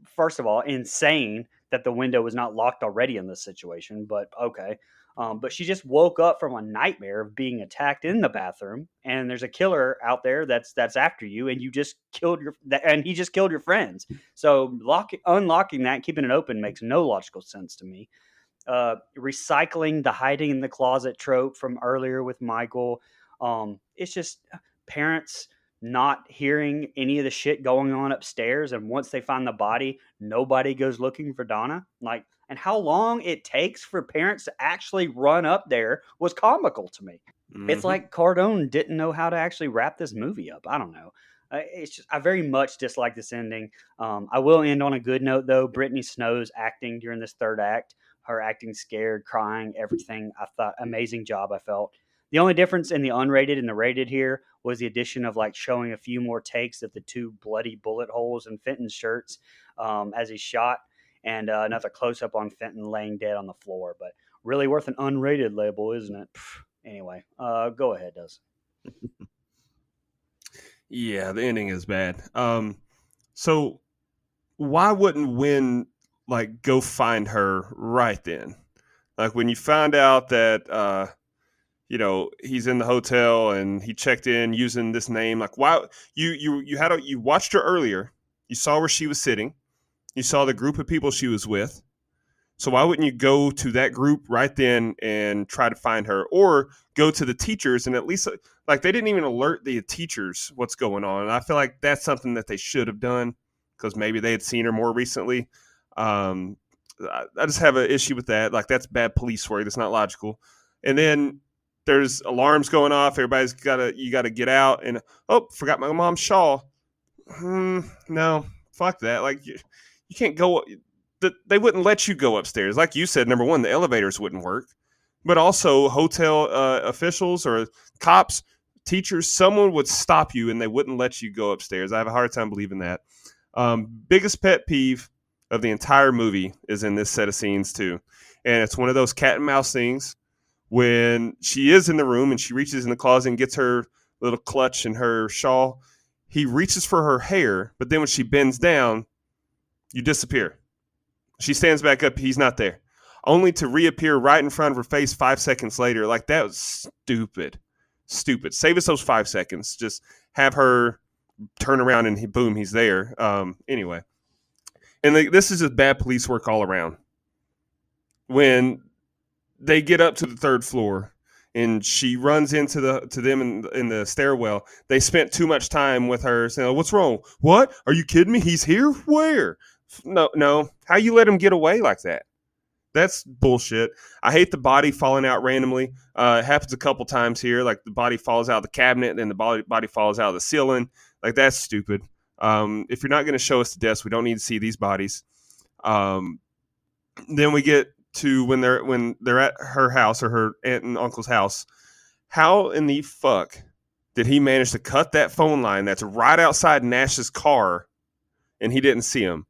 first of all insane that the window was not locked already in this situation, but okay. But she just woke up from a nightmare of being attacked in the bathroom, and there's a killer out there that's after you, and you just killed and he just killed your friends. So unlocking that, keeping it open makes no logical sense to me. Recycling the hiding in the closet trope from earlier with Michael. It's just parents not hearing any of the shit going on upstairs, and once they find the body, nobody goes looking for Donna. Like, and how long it takes for parents to actually run up there was comical to me. Mm-hmm. It's like Cardone didn't know how to actually wrap this movie up. I don't know. It's just I very much dislike this ending. I will end on a good note though. Brittany Snow's acting during this third act, her acting scared, crying, everything. I thought amazing job. I felt the only difference in the unrated and the rated here was the addition of like showing a few more takes of the two bloody bullet holes in Fenton's shirts as he's shot, and another close up on Fenton laying dead on the floor. But really worth an unrated label, isn't it? Anyway, go ahead, Dustin. Yeah, the ending is bad. So why wouldn't Wynn like go find her right then? Like when you find out that he's in the hotel and he checked in using this name, like why you watched her earlier, you saw where she was sitting, you saw the group of people she was with. So why wouldn't you go to that group right then and try to find her, or go to the teachers and at least like they didn't even alert the teachers what's going on. And I feel like that's something that they should have done because maybe they had seen her more recently. I just have an issue with that. Like that's bad police work. That's not logical. And then there's alarms going off. Everybody's you gotta get out and forgot my mom's shawl. No, fuck that. Like you can't go. They wouldn't let you go upstairs. Like you said, number one, the elevators wouldn't work. but also hotel officials or cops, teachers, someone would stop you and they wouldn't let you go upstairs. I have a hard time believing that. Biggest pet peeve of the entire movie is in this set of scenes too. And it's one of those cat and mouse things when she is in the room and she reaches in the closet and gets her little clutch and her shawl. He reaches for her hair, but then when she bends down, you disappear. She stands back up. He's not there. Only to reappear right in front of her face 5 seconds later. Like, that was stupid. Stupid. Save us those 5 seconds. Just have her turn around and boom, he's there. Anyway. And this is just bad police work all around. When they get up to the third floor and she runs into them in the stairwell, they spent too much time with her saying, "What's wrong? What? Are you kidding me? He's here? Where?" No. How you let him get away like that? That's bullshit. I hate the body falling out randomly. It happens a couple times here. Like, the body falls out of the cabinet and then the body falls out of the ceiling. Like, that's stupid. If you're not going to show us the deaths, we don't need to see these bodies. Then we get to when they're at her house or her aunt and uncle's house. How in the fuck did he manage to cut that phone line that's right outside Nash's car and he didn't see him?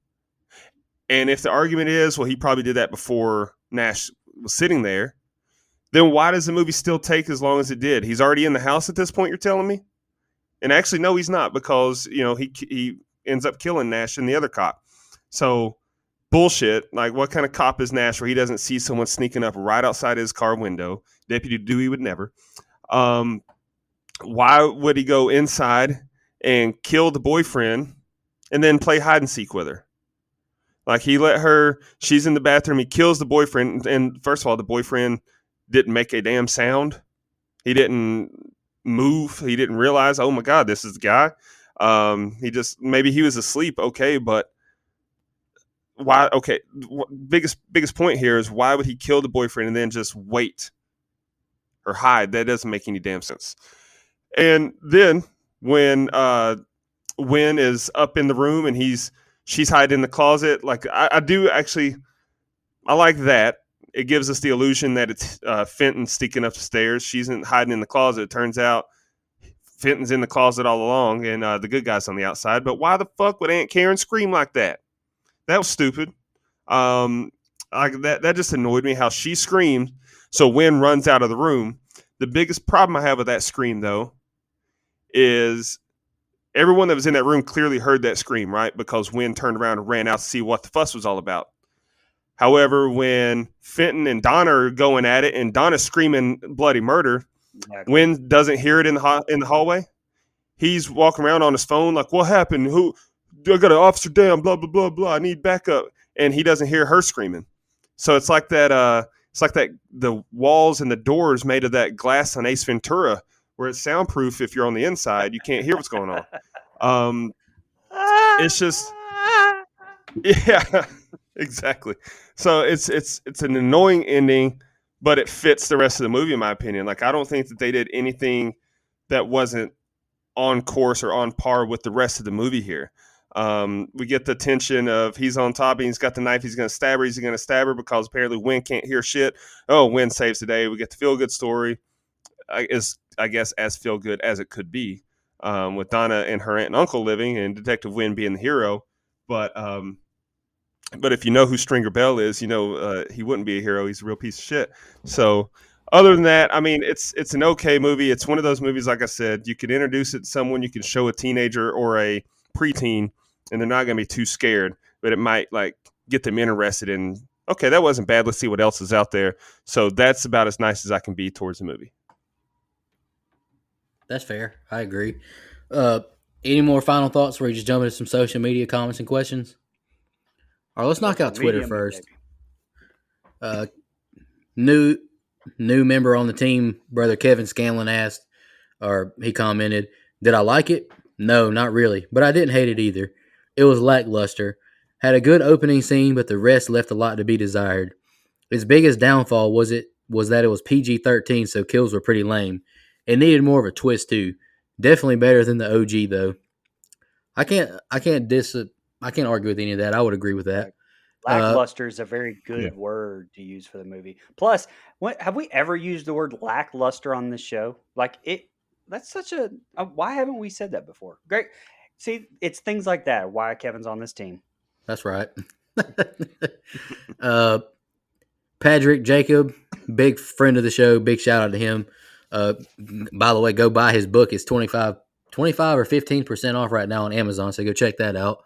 And if the argument is, well, he probably did that before Nash was sitting there, then why does the movie still take as long as it did? He's already in the house at this point, you're telling me? And actually, no, he's not, because, he ends up killing Nash and the other cop. So, bullshit. Like, what kind of cop is Nash where he doesn't see someone sneaking up right outside his car window? Deputy Dewey would never. Why would he go inside and kill the boyfriend and then play hide and seek with her? Like, he let her, she's in the bathroom, he kills the boyfriend, and first of all, the boyfriend didn't make a damn sound. He didn't move. He didn't realize, oh my God, this is the guy. Maybe he was asleep, okay, but why? Okay, biggest point here is, why would he kill the boyfriend and then just wait or hide? That doesn't make any damn sense. And then when Wynn is up in the room and she's hiding in the closet, like, I do actually, I like that. It gives us the illusion that it's Fenton sneaking up the stairs. She's hiding in the closet. It turns out Fenton's in the closet all along, and the good guy's on the outside. But why the fuck would Aunt Karen scream like that? That was stupid. That just annoyed me, how she screamed. So Wynn runs out of the room. The biggest problem I have with that scream, though, is everyone that was in that room clearly heard that scream, right? Because Wynn turned around and ran out to see what the fuss was all about. However, when Fenton and Donna are going at it and Donna's screaming bloody murder, exactly. Wynn doesn't hear it in the hallway. He's walking around on his phone like, what happened? I got an officer down, blah, blah, blah, blah. I need backup. And he doesn't hear her screaming. So it's like that, the walls and the doors made of that glass on Ace Ventura, where it's soundproof. If you're on the inside, you can't hear what's going on. It's just, yeah, exactly. So it's an annoying ending, but it fits the rest of the movie, in my opinion. Like, I don't think that they did anything that wasn't on course or on par with the rest of the movie here. We get the tension of he's on top and he's got the knife. He's going to stab her. He's going to stab her because apparently Wynn can't hear shit. Oh, Wynn saves the day. We get the feel-good story. I guess as feel-good as it could be, with Donna and her aunt and uncle living and Detective Wynn being the hero. But if you know who Stringer Bell is, he wouldn't be a hero. He's a real piece of shit. So other than that, I mean, it's an okay movie. It's one of those movies, like I said, you can introduce it to someone, you can show a teenager or a preteen, and they're not going to be too scared, but it might like get them interested in, okay, that wasn't bad. Let's see what else is out there. So that's about as nice as I can be towards the movie. That's fair. I agree. Any more final thoughts before we just jump into some social media comments and questions? All right, let's knock out Twitter first. New member on the team, brother Kevin Scanlon asked, or he commented, did I like it? No, not really, but I didn't hate it either. It was lackluster. Had a good opening scene, but the rest left a lot to be desired. Its biggest downfall was that it was PG-13, so kills were pretty lame. It needed more of a twist too. Definitely better than the OG though. I can't argue with any of that. I would agree with that. Lackluster is a very Yeah. good word to use for the movie. Plus, have we ever used the word lackluster on this show? Like it, that's such a. Why haven't we said that before? Great. See, it's things like that. Why Kevin's on this team. That's right. uh, Patrick Jacob, big friend of the show. Big shout out to him. By the way, go buy his book. It's 25 or 15% off right now on Amazon. So go check that out.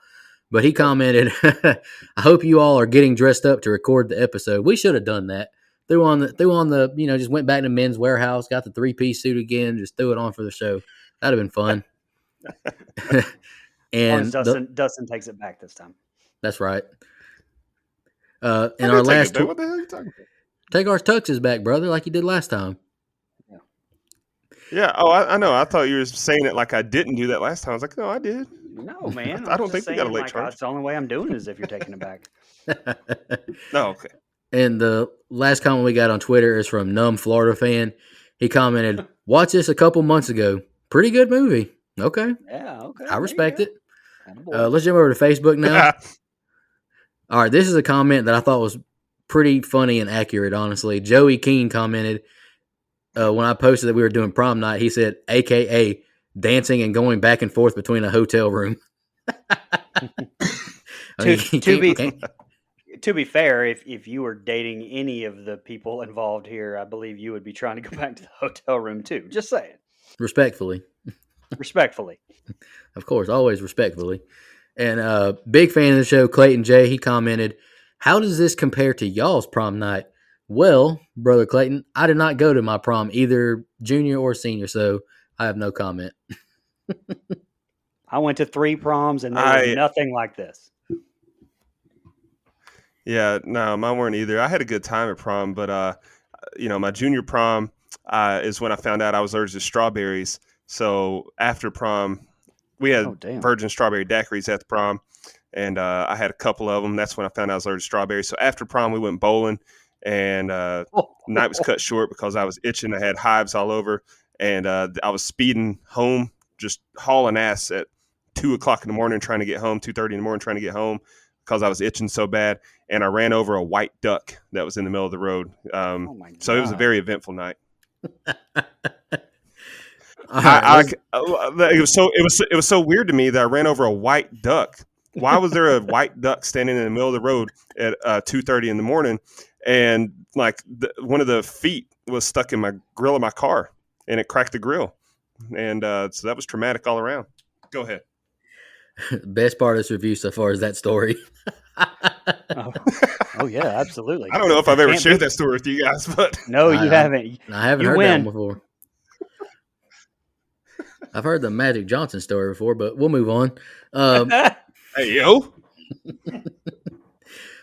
But he commented, I hope you all are getting dressed up to record the episode. We should have done that. Threw on the, just went back to Men's Warehouse, got the 3-piece suit again, just threw it on for the show. That'd have been fun. And Dustin takes it back this time. That's right. And our last what the hell are you talking about? Take our tuxes back, brother, like you did last time. Yeah. Oh, I know. I thought you were saying it like I didn't do that last time. I was like, no, I did. No, man. I don't think we got a late charge. That's the only way I'm doing it is if you're taking it back. No, okay. And the last comment we got on Twitter is from Numb Florida Fan. He commented, "Watched this a couple months ago. Pretty good movie." Okay. Yeah. Okay. I respect it. Let's jump over to Facebook now. All right, this is a comment that I thought was pretty funny and accurate, honestly. Joey Keene commented when I posted that we were doing prom night, he said, AKA dancing and going back and forth between a hotel room. To be fair, if you were dating any of the people involved here, I believe you would be trying to go back to the hotel room too. Just saying. Respectfully. Of course, always respectfully. And big fan of the show, Clayton J., he commented, how does this compare to y'all's prom night? Well, Brother Clayton, I did not go to my prom, either junior or senior, so I have no comment. I went to 3 proms, and there was nothing like this. Yeah, no, mine weren't either. I had a good time at prom, but, my junior prom is when I found out I was allergic to strawberries. So after prom, we had virgin strawberry daiquiris at the prom, and I had a couple of them. That's when I found out I was allergic to strawberries. So after prom, we went bowling, and the night was cut short because I was itching. I had hives all over, and I was speeding home, just hauling ass at 2 o'clock in the morning trying to get home, 2:30 in the morning trying to get home because I was itching so bad. And I ran over a white duck that was in the middle of the road. So it was a very eventful night. It was so weird to me that I ran over a white duck. Why was there a white duck standing in the middle of the road at 2:30 in the morning, and like one of the feet was stuck in my grill of my car, and it cracked the grill, and so that was traumatic all around. Go ahead. Best part of this review so far is that story. Oh yeah, absolutely. I don't know if I've ever shared that story with you guys, but no, you haven't. I haven't heard that one before. I've heard the Magic Johnson story before, but we'll move on. Hey, yo.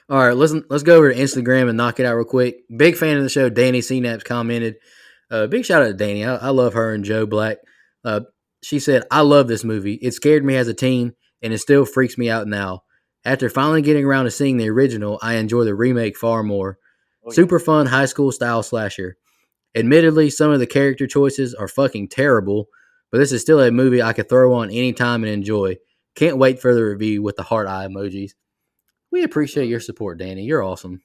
All right, let's go over to Instagram and knock it out real quick. Big fan of the show, Danny CNAPS commented. Big shout out to Danny. I love her and Joe Black. She said, I love this movie. It scared me as a teen, and it still freaks me out now. After finally getting around to seeing the original, I enjoy the remake far more. Oh, yeah. Super fun high school style slasher. Admittedly, some of the character choices are fucking terrible, but this is still a movie I could throw on anytime and enjoy. Can't wait for the review with the heart eye emojis. We appreciate your support, Danny. You're awesome.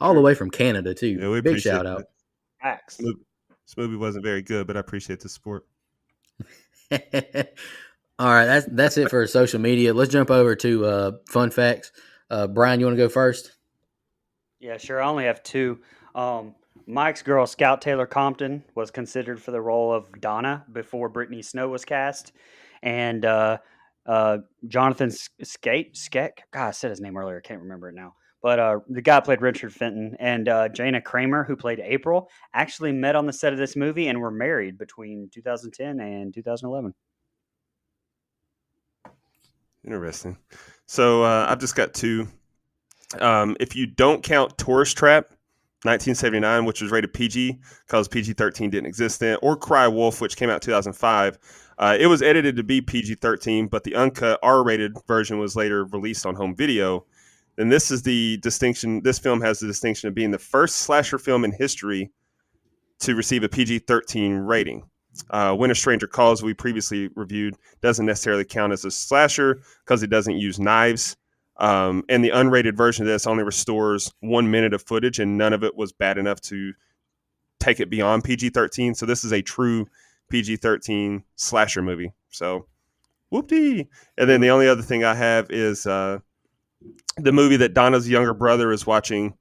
All the way from Canada, too. Yeah, big shout out. This movie wasn't very good, but I appreciate the support. All right, that's it for social media. Let's jump over to fun facts. Brian, you want to go first? Yeah, sure. I only have 2. Mike's girl, Scout Taylor Compton, was considered for the role of Donna before Brittany Snow was cast. And Jonathan Skeck, God, I said his name earlier. I can't remember it now. But the guy played Richard Fenton. And Jana Kramer, who played April, actually met on the set of this movie and were married between 2010 and 2011. Interesting. So I've just got 2. If you don't count Tourist Trap, 1979, which was rated PG because PG-13 didn't exist then, or Cry Wolf, which came out in 2005, it was edited to be PG-13, but the uncut R-rated version was later released on home video. And this is the distinction. This film has the distinction of being the first slasher film in history to receive a PG-13 rating. When a Stranger Calls, we previously reviewed, doesn't necessarily count as a slasher because it doesn't use knives. And the unrated version of this only restores 1 minute of footage, and none of it was bad enough to take it beyond PG-13. So this is a true PG-13 slasher movie. So whoop-dee. And then the only other thing I have is the movie that Donna's younger brother is watching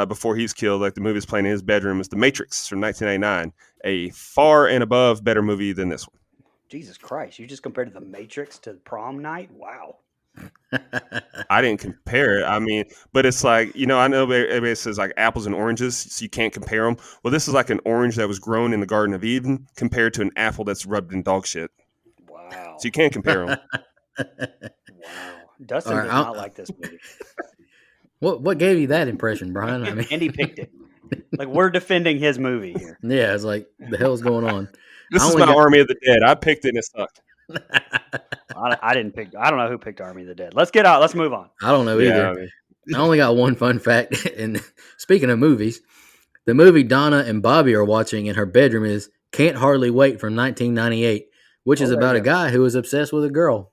before he's killed. Like the movie is playing in his bedroom, is The Matrix from 1999. A far and above better movie than this one. Jesus Christ! You just compared The Matrix to Prom Night? Wow. I didn't compare it. I mean, but it's like, I know everybody says like apples and oranges, so you can't compare them. Well, this is like an orange that was grown in the Garden of Eden compared to an apple that's rubbed in dog shit. Wow. So you can't compare them. Wow. Dustin All right, did not like this movie. What gave you that impression, Brian? I mean, Andy picked it. Like, we're defending his movie here. yeah, it's like the hell's going on? This is my Army of the Dead. I picked it and it sucked. I didn't pick. I don't know who picked Army of the Dead. Let's get out. Let's move on. I don't know either. Yeah, I mean, I only got one fun fact. And speaking of movies, the movie Donna and Bobby are watching in her bedroom is Can't Hardly Wait from 1998, which is there about you a go. guy who was obsessed with a girl.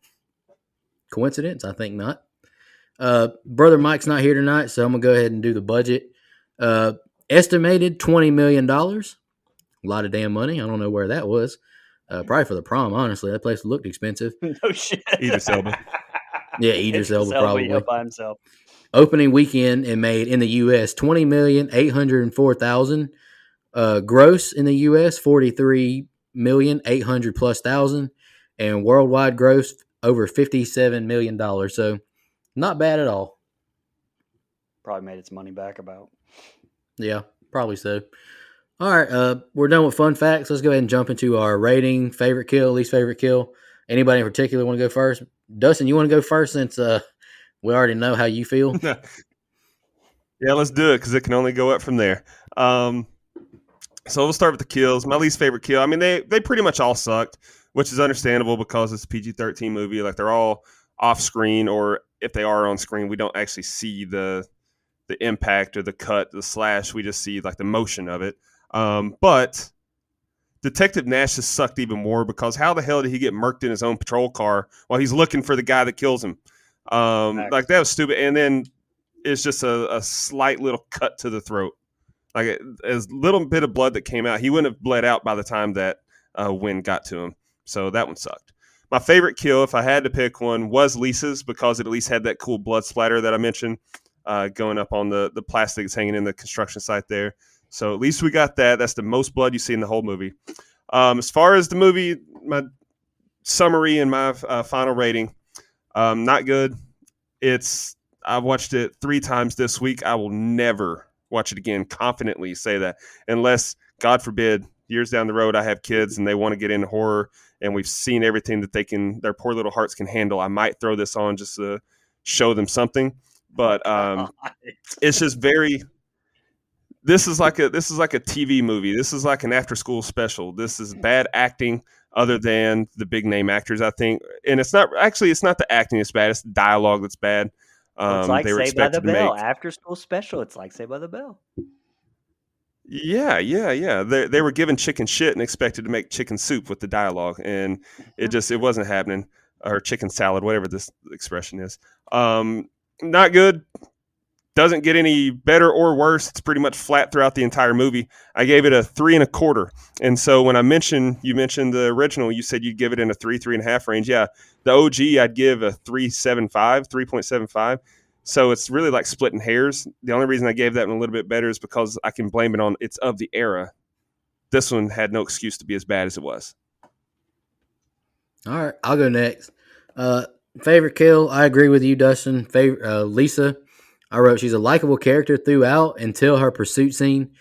Coincidence? I think not. Brother Mike's not here tonight, so I'm going to go ahead and do the budget. Estimated $20 million. A lot of damn money. I don't know where that was. Probably for the prom, honestly. That place looked expensive. No shit. Idris Elba. Yeah, Idris Elba probably. Up by himself. Opening weekend and made in the U.S. $20,804,000. Gross in the U.S. $43,800,000 plus thousand, and worldwide gross over $57 million. So not bad at all. Probably made its money back about. Yeah, probably so. All right, we're done with fun facts. Let's go ahead and jump into our rating, favorite kill, least favorite kill. Anybody in particular want to go first? Dustin, you want to go first since we already know how you feel? Yeah, let's do it because it can only go up from there. So we'll start with the kills. My least favorite kill. I mean, they pretty much all sucked, which is understandable because it's a PG-13 movie. Like they're all off screen, or if they are on screen, we don't actually see the impact or the cut, the slash. We just see like the motion of it. But Detective Nash just sucked even more because how the hell did he get murked in his own patrol car while he's looking for the guy that kills him? Like that was stupid. And then it's just a slight little cut to the throat. Like a little bit of blood that came out. He wouldn't have bled out by the time that wind got to him. So that one sucked. My favorite kill, if I had to pick one, was Lisa's because it at least had that cool blood splatter that I mentioned going up on the plastic that's hanging in the construction site there. So at least we got that. That's the most blood you see in the whole movie. As far as the movie, my summary and my final rating, not good. I watched it 3 times this week. I will never watch it again. Confidently say that, unless, God forbid, years down the road I have kids and they want to get into horror and we've seen everything that their poor little hearts can handle. I might throw this on just to show them something. But it's just very. This is like a TV movie. This is like an after school special. This is bad acting, other than the big name actors, I think. And it's not the acting that's bad. It's the dialogue that's bad. It's like they were Saved by the expected to Bell make after school special. It's like Saved by the Bell. Yeah. They were given chicken shit and expected to make chicken soup with the dialogue, and it wasn't happening. Or chicken salad, whatever this expression is. Not good. Doesn't get any better or worse. It's pretty much flat throughout the entire movie. I gave it a 3 1/4. And so when you mentioned the original, you said you'd give it in a 3.5 range. Yeah, the OG I'd give a 3.75. So it's really like splitting hairs. The only reason I gave that one a little bit better is because I can blame it on it's of the era. This one had no excuse to be as bad as it was. All right, I'll go next. Favorite kill, I agree with you, Dustin. Favorite Lisa. I wrote she's a likable character throughout until her pursuit scene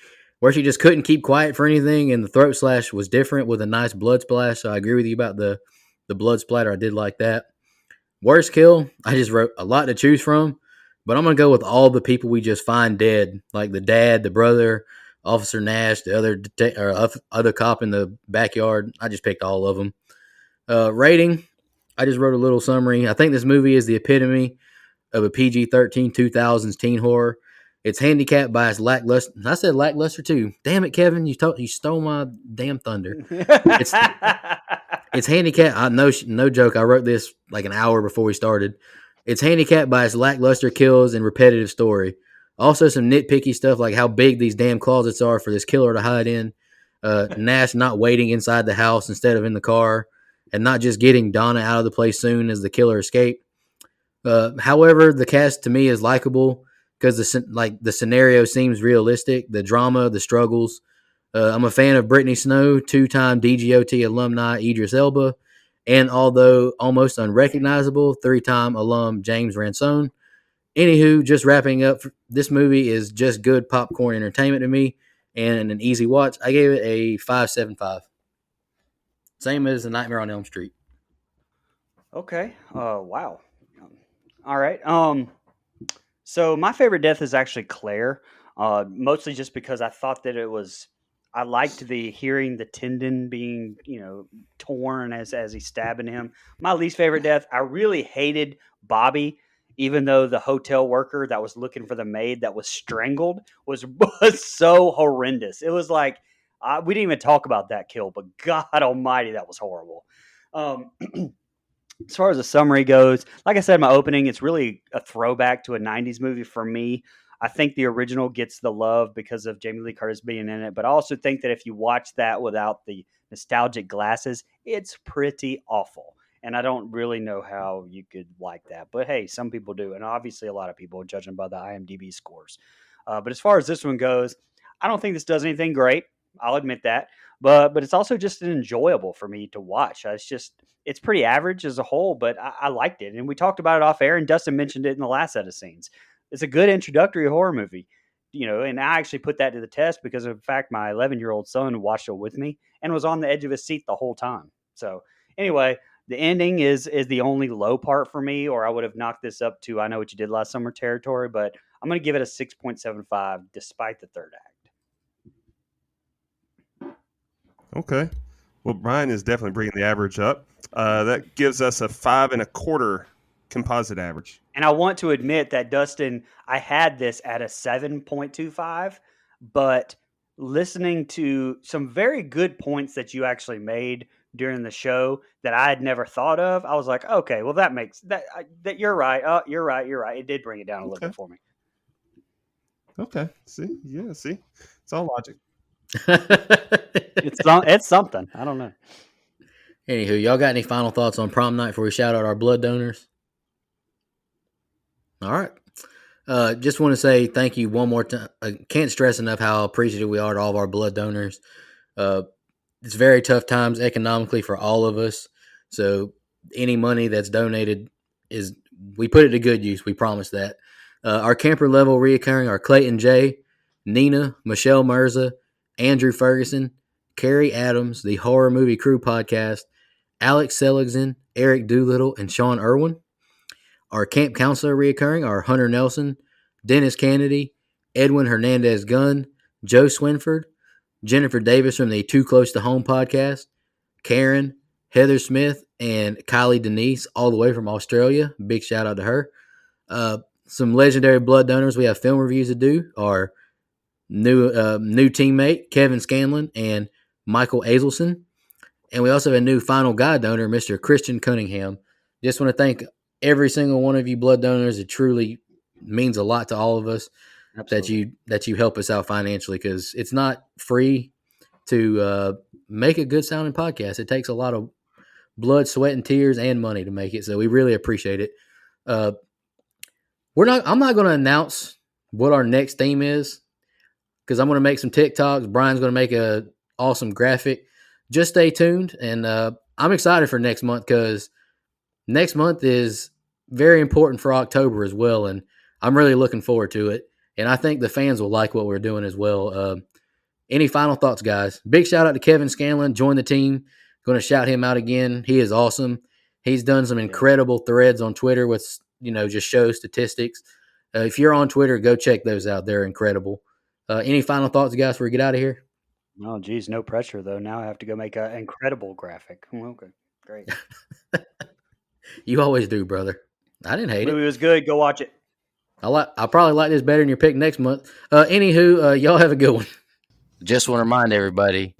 where she just couldn't keep quiet for anything, and the throat slash was different with a nice blood splash. So I agree with you about the blood splatter. I did like that. Worst kill, I just wrote a lot to choose from, but I'm going to go with all the people we just find dead, like the dad, the brother, Officer Nash, the other cop in the backyard. I just picked all of them. Rating, I just wrote a little summary. I think this movie is the epitome of a PG-13 2000s teen horror. It's handicapped by its lackluster. I said lackluster too. Damn it, Kevin! You stole my damn thunder. It's handicapped. I know, no joke. I wrote this like an hour before we started. It's handicapped by its lackluster kills and repetitive story. Also, some nitpicky stuff like how big these damn closets are for this killer to hide in. Nash not waiting inside the house instead of in the car, and not just getting Donna out of the place soon as the killer escaped. However, the cast to me is likable because the scenario seems realistic. The drama, the struggles. I'm a fan of Brittany Snow, two-time DGOT alumni Idris Elba, and although almost unrecognizable, three-time alum James Ransone. Anywho, just wrapping up, this movie is just good popcorn entertainment to me and an easy watch. I gave it a 5.75. Same as The Nightmare on Elm Street. Okay. Wow. All right. So my favorite death is actually Claire. Mostly just because I thought that I liked the hearing the tendon being, torn as he's stabbing him. My least favorite death, I really hated Bobby, even though the hotel worker that was looking for the maid that was strangled was so horrendous. It was like, we didn't even talk about that kill, but God almighty, that was horrible. As far as the summary goes, like I said in my opening, it's really a throwback to a 90s movie for me. I think the original gets the love because of Jamie Lee Curtis being in it, but I also think that if you watch that without the nostalgic glasses, it's pretty awful. And I don't really know how you could like that. But hey, some people do. And obviously, a lot of people, judging by the IMDb scores. But as far as this one goes, I don't think this does anything great. I'll admit that. But it's also just enjoyable for me to watch. It's pretty average as a whole, but I liked it. And we talked about it off air, and Dustin mentioned it in the last set of scenes. It's a good introductory horror movie, and I actually put that to the test because, in fact, my 11-year-old son watched it with me and was on the edge of his seat the whole time. So anyway, the ending is the only low part for me, or I would have knocked this up to I Know What You Did Last Summer territory, but I'm going to give it a 6.75 despite the third act. Okay. Well, Brian is definitely bringing the average up. That gives us a 5.25 composite average. And I want to admit that, Dustin, I had this at a 7.25, but listening to some very good points that you actually made during the show that I had never thought of, I was like, okay, well, that makes that you're right. Oh, you're right. It did bring it down a little bit for me. Okay. See? Yeah, see? It's all logic. It's something. I don't know. Anywho, y'all got any final thoughts on Prom Night before we shout out our blood donors? All right. Just want to say thank you one more time. I can't stress enough how appreciative we are to all of our blood donors. It's very tough times economically for all of us. So any money that's donated we put it to good use. We promise that. Our camper level reoccurring are Clayton J, Nina, Michelle Mirza, Andrew Ferguson, Carrie Adams, the Horror Movie Crew podcast, Alex Seligson, Eric Doolittle, and Sean Irwin. Our camp counselor reoccurring are Hunter Nelson, Dennis Kennedy, Edwin Hernandez Gunn, Joe Swinford, Jennifer Davis from the Too Close to Home podcast, Karen, Heather Smith, and Kylie Denise, all the way from Australia. Big shout out to her. Some legendary blood donors we have film reviews to do are new teammate Kevin Scanlon and Michael Azelson. And we also have a new final guide donor, Mr. Christian Cunningham. Just want to thank every single one of you blood donors. It truly means a lot to all of us. Absolutely. that you help us out financially, because it's not free to make a good sounding podcast. It takes a lot of blood, sweat, and tears and money to make it. So we really appreciate it. I'm not going to announce what our next theme is, because I'm going to make some TikToks. Brian's going to make a awesome graphic. Just stay tuned. And I'm excited for next month, because next month is very important for October as well. And I'm really looking forward to it. And I think the fans will like what we're doing as well. Any final thoughts, guys? Big shout out to Kevin Scanlon. Join the team. Going to shout him out again. He is awesome. He's done some incredible threads on Twitter with, just show statistics. If you're on Twitter, go check those out. They're incredible. Any final thoughts, guys, before we get out of here? Oh, geez, no pressure, though. Now I have to go make an incredible graphic. Okay, great. You always do, brother. I didn't hate it. Movie was good. Go watch it. I'll probably like this better than your pick next month. Anywho, y'all have a good one. Just want to remind everybody,